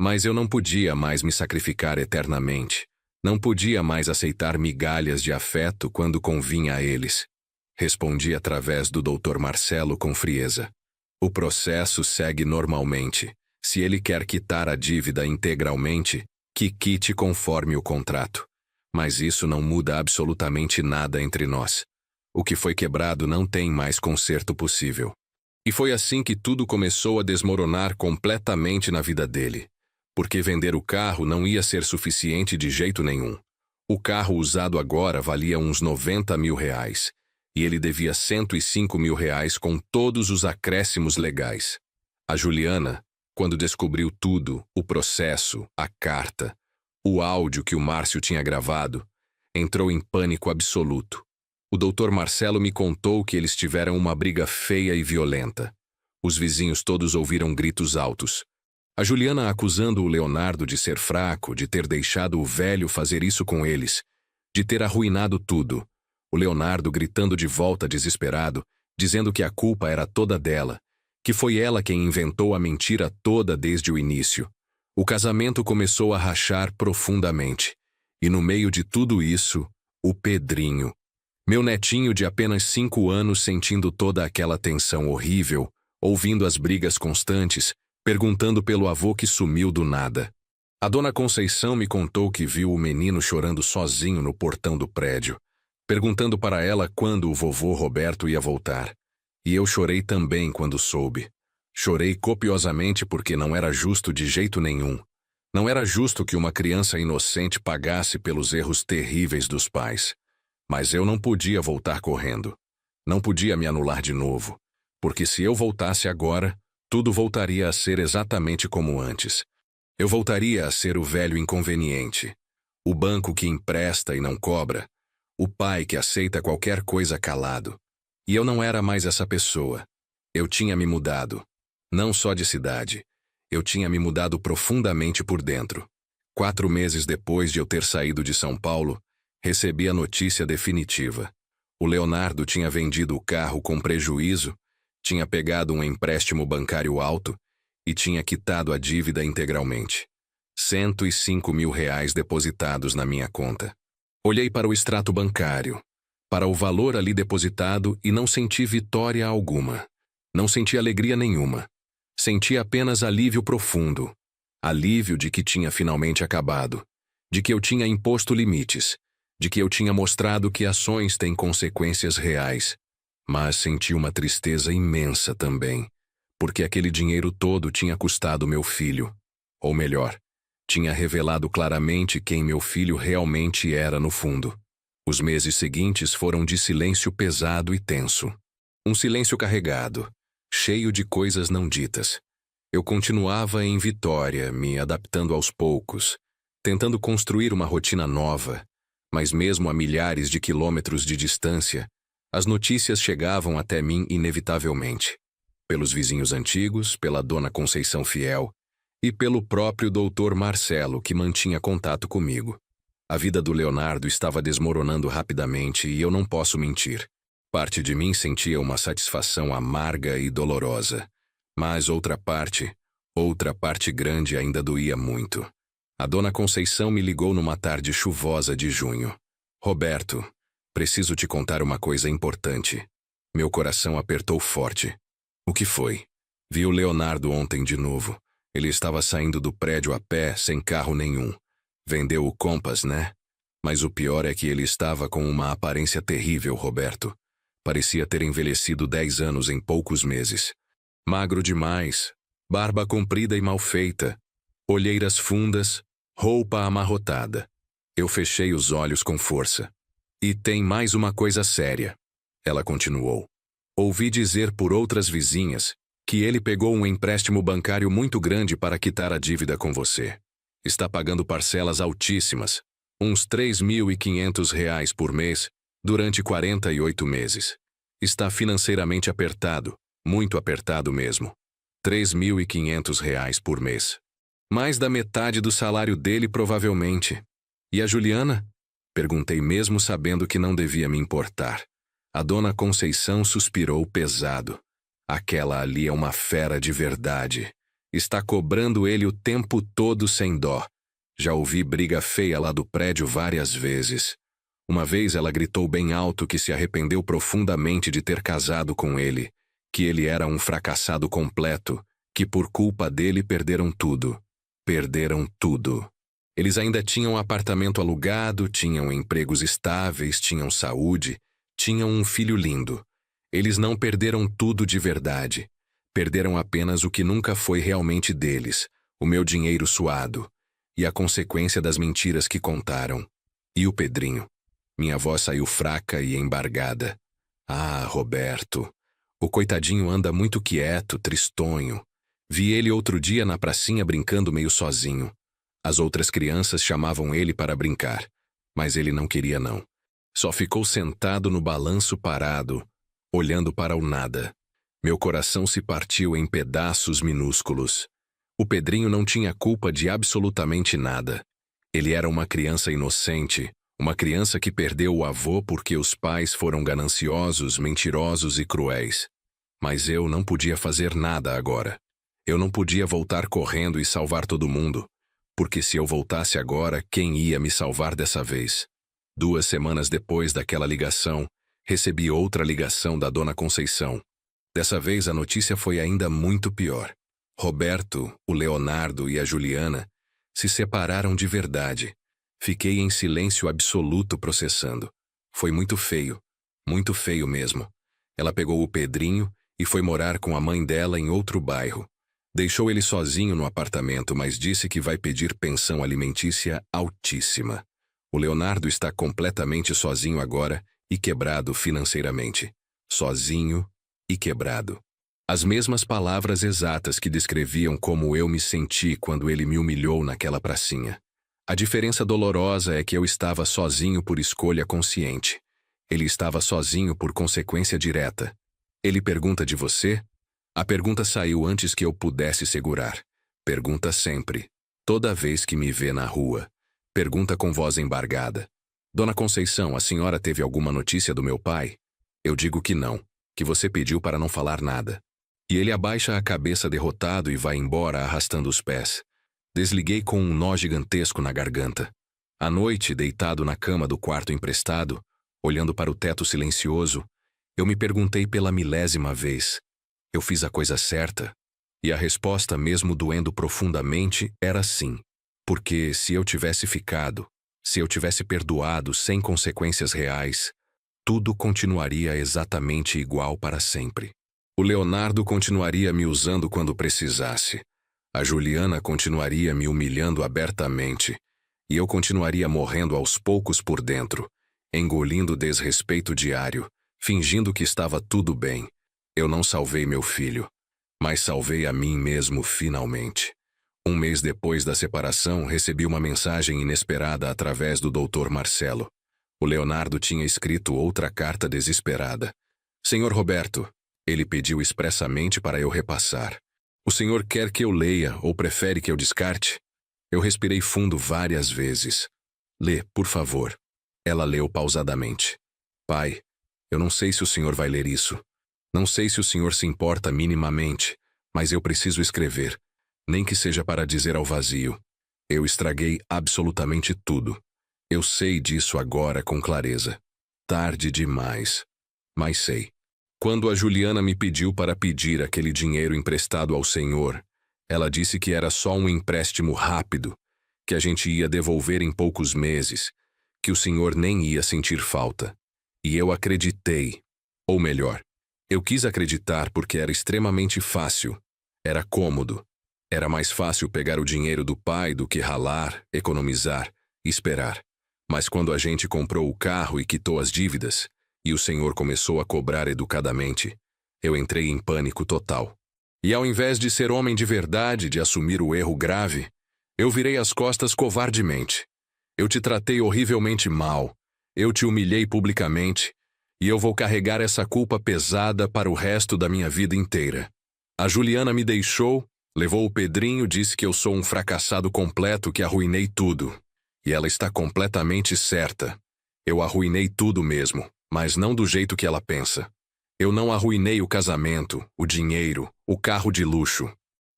[SPEAKER 1] Mas eu não podia mais me sacrificar eternamente. Não podia mais aceitar migalhas de afeto quando convinha a eles. Respondi através do Dr. Marcelo com frieza. O processo segue normalmente. Se ele quer quitar a dívida integralmente, que quite conforme o contrato. Mas isso não muda absolutamente nada entre nós. O que foi quebrado não tem mais conserto possível. E foi assim que tudo começou a desmoronar completamente na vida dele. Porque vender o carro não ia ser suficiente de jeito nenhum. O carro usado agora valia uns 90 mil reais. E ele devia 105 mil reais com todos os acréscimos legais. A Juliana, quando descobriu tudo, o processo, a carta, o áudio que o Márcio tinha gravado, entrou em pânico absoluto. O Dr. Marcelo me contou que eles tiveram uma briga feia e violenta. Os vizinhos todos ouviram gritos altos. A Juliana acusando o Leonardo de ser fraco, de ter deixado o velho fazer isso com eles, de ter arruinado tudo. O Leonardo gritando de volta desesperado, dizendo que a culpa era toda dela, que foi ela quem inventou a mentira toda desde o início. O casamento começou a rachar profundamente. E no meio de tudo isso, o Pedrinho. Meu netinho de apenas 5 anos sentindo toda aquela tensão horrível, ouvindo as brigas constantes, perguntando pelo avô que sumiu do nada. A dona Conceição me contou que viu o menino chorando sozinho no portão do prédio, perguntando para ela quando o vovô Roberto ia voltar. E eu chorei também quando soube. Chorei copiosamente porque não era justo de jeito nenhum. Não era justo que uma criança inocente pagasse pelos erros terríveis dos pais. Mas eu não podia voltar correndo. Não podia me anular de novo, porque se eu voltasse agora, tudo voltaria a ser exatamente como antes. Eu voltaria a ser o velho inconveniente, o banco que empresta e não cobra, o pai que aceita qualquer coisa calado. E eu não era mais essa pessoa. Eu tinha me mudado. Não só de cidade. Eu tinha me mudado profundamente por dentro. 4 meses depois de eu ter saído de São Paulo, recebi a notícia definitiva. O Leonardo tinha vendido o carro com prejuízo, tinha pegado um empréstimo bancário alto e tinha quitado a dívida integralmente. 105 mil reais depositados na minha conta. Olhei para o extrato bancário, para o valor ali depositado e não senti vitória alguma. Não senti alegria nenhuma. Senti apenas alívio profundo. Alívio de que tinha finalmente acabado. De que eu tinha imposto limites. de que eu tinha mostrado que ações têm consequências reais. Mas senti uma tristeza imensa também, porque aquele dinheiro todo tinha custado meu filho. Ou melhor, tinha revelado claramente quem meu filho realmente era no fundo. Os meses seguintes foram de silêncio pesado e tenso. Um silêncio carregado, cheio de coisas não ditas. Eu continuava em Vitória, me adaptando aos poucos, tentando construir uma rotina nova, mas mesmo a milhares de quilômetros de distância, as notícias chegavam até mim inevitavelmente. Pelos vizinhos antigos, pela dona Conceição Fiel e pelo próprio doutor Marcelo, que mantinha contato comigo. A vida do Leonardo estava desmoronando rapidamente e eu não posso mentir. Parte de mim sentia uma satisfação amarga e dolorosa, mas outra parte grande ainda doía muito. A dona Conceição me ligou numa tarde chuvosa de junho. Roberto, preciso te contar uma coisa importante. Meu coração apertou forte. O que foi? Vi o Leonardo ontem de novo. Ele estava saindo do prédio a pé, sem carro nenhum. Vendeu o Compass, né? Mas o pior é que ele estava com uma aparência terrível, Roberto. Parecia ter envelhecido 10 anos em poucos meses. Magro demais, barba comprida e mal feita, olheiras fundas, roupa amarrotada. Eu fechei os olhos com força. E tem mais uma coisa séria. Ela continuou. Ouvi dizer por outras vizinhas que ele pegou um empréstimo bancário muito grande para quitar a dívida com você. Está pagando parcelas altíssimas, uns R$ 3.500 por mês, durante 48 meses. Está financeiramente apertado, muito apertado mesmo. R$ 3.500 por mês. Mais da metade do salário dele, provavelmente. E a Juliana? Perguntei mesmo sabendo que não devia me importar. A dona Conceição suspirou pesado. Aquela ali é uma fera de verdade. Está cobrando ele o tempo todo sem dó. Já ouvi briga feia lá do prédio várias vezes. Uma vez ela gritou bem alto que se arrependeu profundamente de ter casado com ele, que ele era um fracassado completo, que por culpa dele perderam tudo. Perderam tudo. Eles ainda tinham apartamento alugado, tinham empregos estáveis, tinham saúde, tinham um filho lindo. Eles não perderam tudo de verdade. Perderam apenas o que nunca foi realmente deles, o meu dinheiro suado, e a consequência das mentiras que contaram. E o Pedrinho? Minha voz saiu fraca e embargada. Ah, Roberto. O coitadinho anda muito quieto, tristonho. Vi ele outro dia na pracinha brincando meio sozinho. As outras crianças chamavam ele para brincar, mas ele não queria não. Só ficou sentado no balanço parado, olhando para o nada. Meu coração se partiu em pedaços minúsculos. O Pedrinho não tinha culpa de absolutamente nada. Ele era uma criança inocente, uma criança que perdeu o avô porque os pais foram gananciosos, mentirosos e cruéis. Mas eu não podia fazer nada agora. Eu não podia voltar correndo e salvar todo mundo, porque se eu voltasse agora, quem ia me salvar dessa vez? 2 semanas depois daquela ligação, recebi outra ligação da dona Conceição. Dessa vez a notícia foi ainda muito pior. Roberto, o Leonardo e a Juliana se separaram de verdade. Fiquei em silêncio absoluto processando. Foi muito feio mesmo. Ela pegou o Pedrinho e foi morar com a mãe dela em outro bairro. Deixou ele sozinho no apartamento, mas disse que vai pedir pensão alimentícia altíssima. O Leonardo está completamente sozinho agora e quebrado financeiramente. Sozinho e quebrado. As mesmas palavras exatas que descreviam como eu me senti quando ele me humilhou naquela pracinha. A diferença dolorosa é que eu estava sozinho por escolha consciente. Ele estava sozinho por consequência direta. Ele pergunta de você? A pergunta saiu antes que eu pudesse segurar. Pergunta sempre. Toda vez que me vê na rua. Pergunta com voz embargada. Dona Conceição, a senhora teve alguma notícia do meu pai? Eu digo que não, que você pediu para não falar nada. E ele abaixa a cabeça derrotado e vai embora arrastando os pés. Desliguei com um nó gigantesco na garganta. À noite, deitado na cama do quarto emprestado, olhando para o teto silencioso, eu me perguntei pela 1000ª vez. Eu fiz a coisa certa? E a resposta, mesmo doendo profundamente, era sim. Porque se eu tivesse ficado, Se eu tivesse perdoado sem consequências reais, tudo continuaria exatamente igual para sempre. O Leonardo continuaria me usando quando precisasse. A Juliana continuaria me humilhando abertamente. E eu continuaria morrendo aos poucos por dentro, engolindo desrespeito diário, fingindo que estava tudo bem. Eu não salvei meu filho, mas salvei a mim mesmo finalmente. Um mês depois da separação, recebi uma mensagem inesperada através do Dr. Marcelo. O Leonardo tinha escrito outra carta desesperada. Senhor Roberto, ele pediu expressamente para eu repassar. O senhor quer que eu leia ou prefere que eu descarte? Eu respirei fundo várias vezes. Lê, por favor. Ela leu pausadamente. Pai, eu não sei se o senhor vai ler isso. Não sei se o senhor se importa minimamente, mas eu preciso escrever, nem que seja para dizer ao vazio. Eu estraguei absolutamente tudo. Eu sei disso agora com clareza. Tarde demais. Mas sei. Quando a Juliana me pediu para pedir aquele dinheiro emprestado ao senhor, ela disse que era só um empréstimo rápido, que a gente ia devolver em poucos meses, que o senhor nem ia sentir falta. E eu acreditei. Ou melhor, eu quis acreditar porque era extremamente fácil. Era cômodo. Era mais fácil pegar o dinheiro do pai do que ralar, economizar e esperar. Mas quando a gente comprou o carro e quitou as dívidas, e o senhor começou a cobrar educadamente, eu entrei em pânico total. E ao invés de ser homem de verdade, de assumir o erro grave, eu virei as costas covardemente. Eu te tratei horrivelmente mal. Eu te humilhei publicamente. E eu vou carregar essa culpa pesada para o resto da minha vida inteira. A Juliana me deixou, levou o Pedrinho, disse que eu sou um fracassado completo, que arruinei tudo. E ela está completamente certa. Eu arruinei tudo mesmo, mas não do jeito que ela pensa. Eu não arruinei o casamento, o dinheiro, o carro de luxo.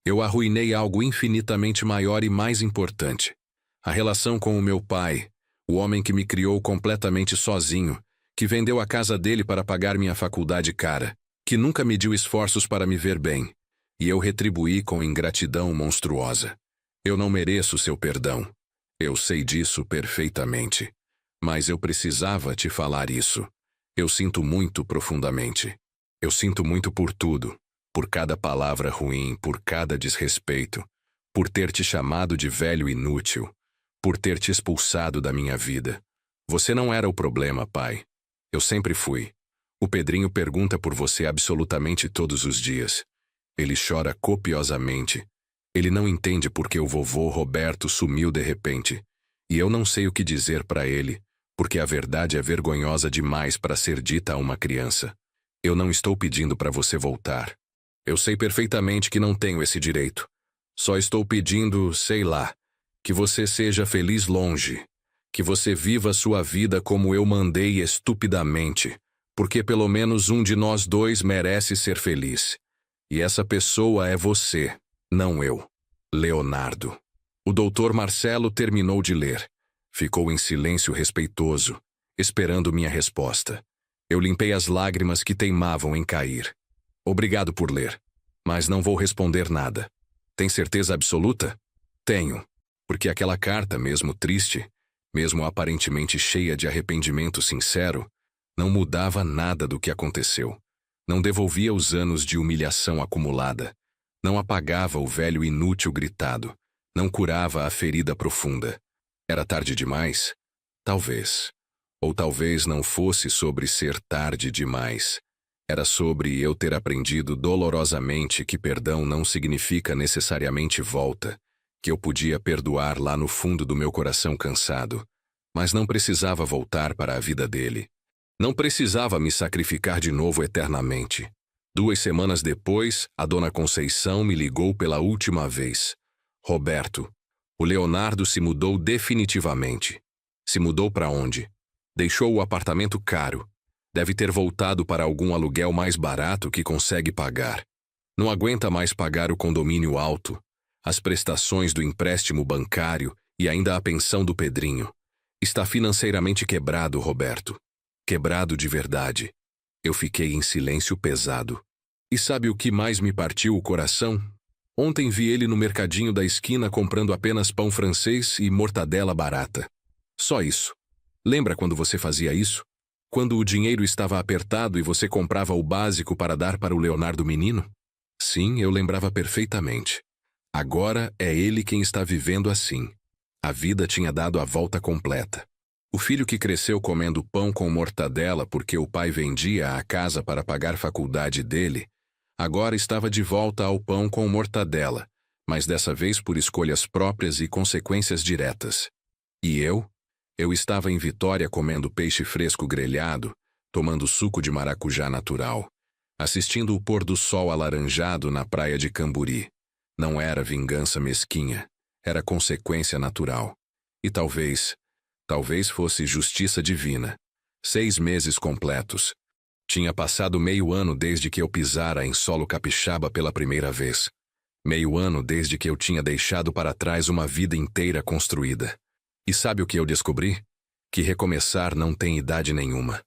[SPEAKER 1] Eu arruinei algo infinitamente maior e mais importante. A relação com o meu pai, o homem que me criou completamente sozinho, que vendeu a casa dele para pagar minha faculdade cara, que nunca mediu esforços para me ver bem, e eu retribuí com ingratidão monstruosa. Eu não mereço seu perdão. Eu sei disso perfeitamente. Mas eu precisava te falar isso. Eu sinto muito profundamente. Eu sinto muito por tudo, por cada palavra ruim, por cada desrespeito, por ter te chamado de velho inútil, por ter te expulsado da minha vida. Você não era o problema, pai. Eu sempre fui. O Pedrinho pergunta por você absolutamente todos os dias. Ele chora copiosamente. Ele não entende por que o vovô Roberto sumiu de repente. E eu não sei o que dizer para ele, porque a verdade é vergonhosa demais para ser dita a uma criança. Eu não estou pedindo para você voltar. Eu sei perfeitamente que não tenho esse direito. Só estou pedindo, sei lá, que você seja feliz longe. Que você viva sua vida como eu mandei estupidamente, porque pelo menos um de nós dois merece ser feliz. E essa pessoa é você, não eu. Leonardo. O Dr. Marcelo terminou de ler. Ficou em silêncio respeitoso, esperando minha resposta. Eu limpei as lágrimas que teimavam em cair. Obrigado por ler, mas não vou responder nada. Tem certeza absoluta? Tenho, porque aquela carta, mesmo triste, mesmo aparentemente cheia de arrependimento sincero, não mudava nada do que aconteceu. Não devolvia os anos de humilhação acumulada. Não apagava o velho inútil gritado. Não curava a ferida profunda. Era tarde demais? Talvez. Ou talvez não fosse sobre ser tarde demais. Era sobre eu ter aprendido dolorosamente que perdão não significa necessariamente volta, que eu podia perdoar lá no fundo do meu coração cansado, mas não precisava voltar para a vida dele. Não precisava me sacrificar de novo eternamente. 2 semanas depois, a dona Conceição me ligou pela última vez. Roberto, o Leonardo se mudou definitivamente. Se mudou para onde? Deixou o apartamento caro. Deve ter voltado para algum aluguel mais barato que consegue pagar. Não aguenta mais pagar o condomínio alto, as prestações do empréstimo bancário e ainda a pensão do Pedrinho. Está financeiramente quebrado, Roberto. Quebrado de verdade. Eu fiquei em silêncio pesado. E sabe o que mais me partiu o coração? Ontem vi ele no mercadinho da esquina comprando apenas pão francês e mortadela barata. Só isso. Lembra quando você fazia isso? Quando o dinheiro estava apertado e você comprava o básico para dar para o Leonardo menino? Sim, eu lembrava perfeitamente. Agora é ele quem está vivendo assim. A vida tinha dado a volta completa. O filho que cresceu comendo pão com mortadela porque o pai vendia a casa para pagar a faculdade dele, agora estava de volta ao pão com mortadela, mas dessa vez por escolhas próprias e consequências diretas. E eu? Eu estava em Vitória comendo peixe fresco grelhado, tomando suco de maracujá natural, assistindo o pôr do sol alaranjado na praia de Camburi. Não era vingança mesquinha, era consequência natural. E talvez fosse justiça divina. 6 meses completos. Tinha passado meio ano desde que eu pisara em solo capixaba pela primeira vez. Meio ano desde que eu tinha deixado para trás uma vida inteira construída. E sabe o que eu descobri? Que recomeçar não tem idade nenhuma.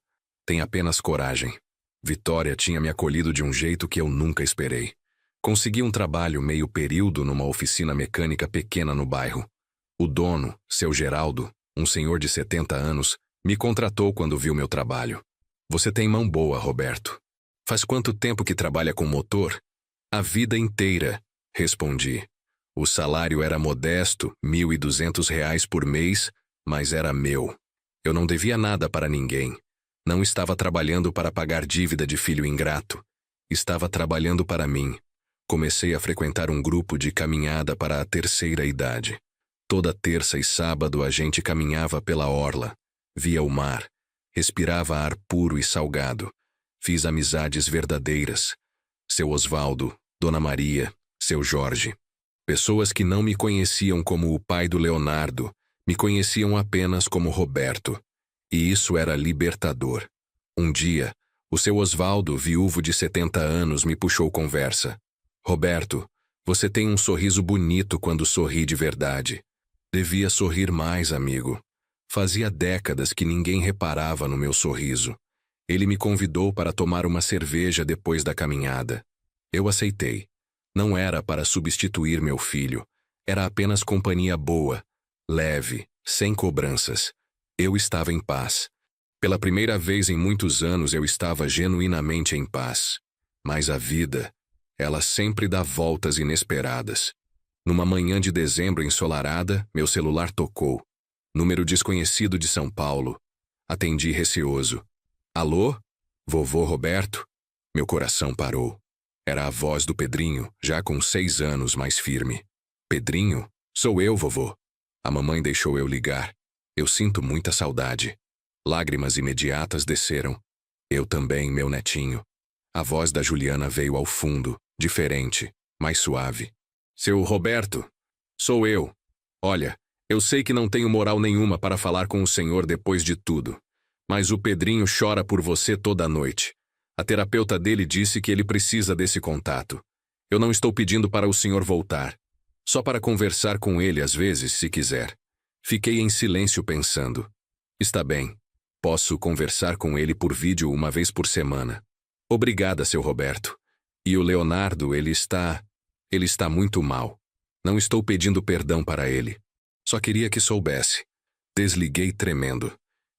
[SPEAKER 1] Tem apenas coragem. Vitória tinha me acolhido de um jeito que eu nunca esperei. Consegui um trabalho meio período numa oficina mecânica pequena no bairro. O dono, seu Geraldo, um senhor de 70 anos, me contratou quando viu meu trabalho. Você tem mão boa, Roberto. Faz quanto tempo que trabalha com motor? A vida inteira, respondi. O salário era modesto, R$ 1.200 por mês, mas era meu. Eu não devia nada para ninguém. Não estava trabalhando para pagar dívida de filho ingrato. Estava trabalhando para mim. Comecei a frequentar um grupo de caminhada para a terceira idade. Toda terça e sábado a gente caminhava pela orla, via o mar, respirava ar puro e salgado. Fiz amizades verdadeiras. Seu Osvaldo, Dona Maria, seu Jorge. Pessoas que não me conheciam como o pai do Leonardo, me conheciam apenas como Roberto. E isso era libertador. Um dia, o seu Osvaldo, viúvo de 70 anos, me puxou conversa. Roberto, você tem um sorriso bonito quando sorri de verdade. Devia sorrir mais, amigo. Fazia décadas que ninguém reparava no meu sorriso. Ele me convidou para tomar uma cerveja depois da caminhada. Eu aceitei. Não era para substituir meu filho. Era apenas companhia boa, leve, sem cobranças. Eu estava em paz. Pela primeira vez em muitos anos eu estava genuinamente em paz. Mas a vida, ela sempre dá voltas inesperadas. Numa manhã de dezembro ensolarada, meu celular tocou. Número desconhecido de São Paulo. Atendi receoso. Alô? Vovô Roberto? Meu coração parou. Era a voz do Pedrinho, já com 6 anos, mais firme. Pedrinho? Sou eu, vovô. A mamãe deixou eu ligar. Eu sinto muita saudade. Lágrimas imediatas desceram. Eu também, meu netinho. A voz da Juliana veio ao fundo, diferente, mais suave. Seu Roberto, sou eu. Olha, eu sei que não tenho moral nenhuma para falar com o senhor depois de tudo. Mas o Pedrinho chora por você toda a noite. A terapeuta dele disse que ele precisa desse contato. Eu não estou pedindo para o senhor voltar. Só para conversar com ele às vezes, se quiser. Fiquei em silêncio pensando. Está bem. Posso conversar com ele por vídeo uma vez por semana. Obrigada, seu Roberto. E o Leonardo, ele está muito mal. Não estou pedindo perdão para ele. Só queria que soubesse. Desliguei tremendo.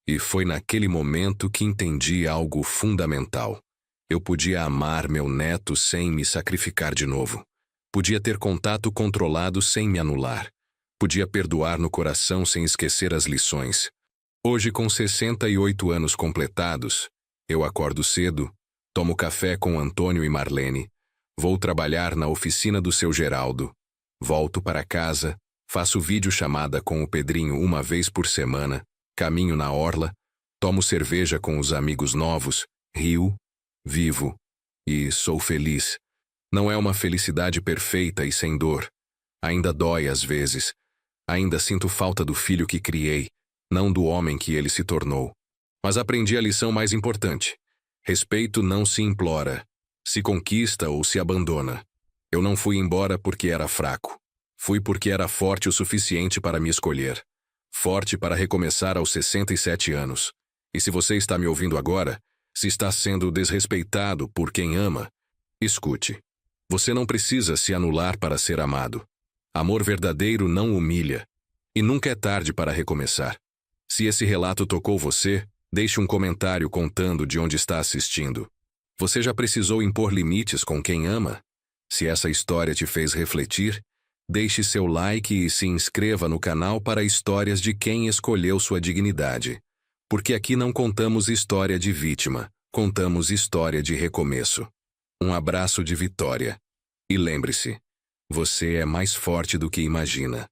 [SPEAKER 1] E foi naquele momento que entendi algo fundamental. Eu podia amar meu neto sem me sacrificar de novo. Podia ter contato controlado sem me anular. Podia perdoar no coração sem esquecer as lições. Hoje, com 68 anos completados, eu acordo cedo, tomo café com Antônio e Marlene, vou trabalhar na oficina do seu Geraldo, volto para casa, faço videochamada com o Pedrinho uma vez por semana, caminho na orla, tomo cerveja com os amigos novos, rio, vivo e sou feliz. Não é uma felicidade perfeita e sem dor. Ainda dói às vezes. Ainda sinto falta do filho que criei, não do homem que ele se tornou. Mas aprendi a lição mais importante. Respeito não se implora, se conquista ou se abandona. Eu não fui embora porque era fraco. Fui porque era forte o suficiente para me escolher. Forte para recomeçar aos 67 anos. E se você está me ouvindo agora, se está sendo desrespeitado por quem ama, escute. Você não precisa se anular para ser amado. Amor verdadeiro não humilha. E nunca é tarde para recomeçar. Se esse relato tocou você, deixe um comentário contando de onde está assistindo. Você já precisou impor limites com quem ama? Se essa história te fez refletir, deixe seu like e se inscreva no canal para histórias de quem escolheu sua dignidade. Porque aqui não contamos história de vítima, contamos história de recomeço. Um abraço de vitória. E lembre-se, você é mais forte do que imagina.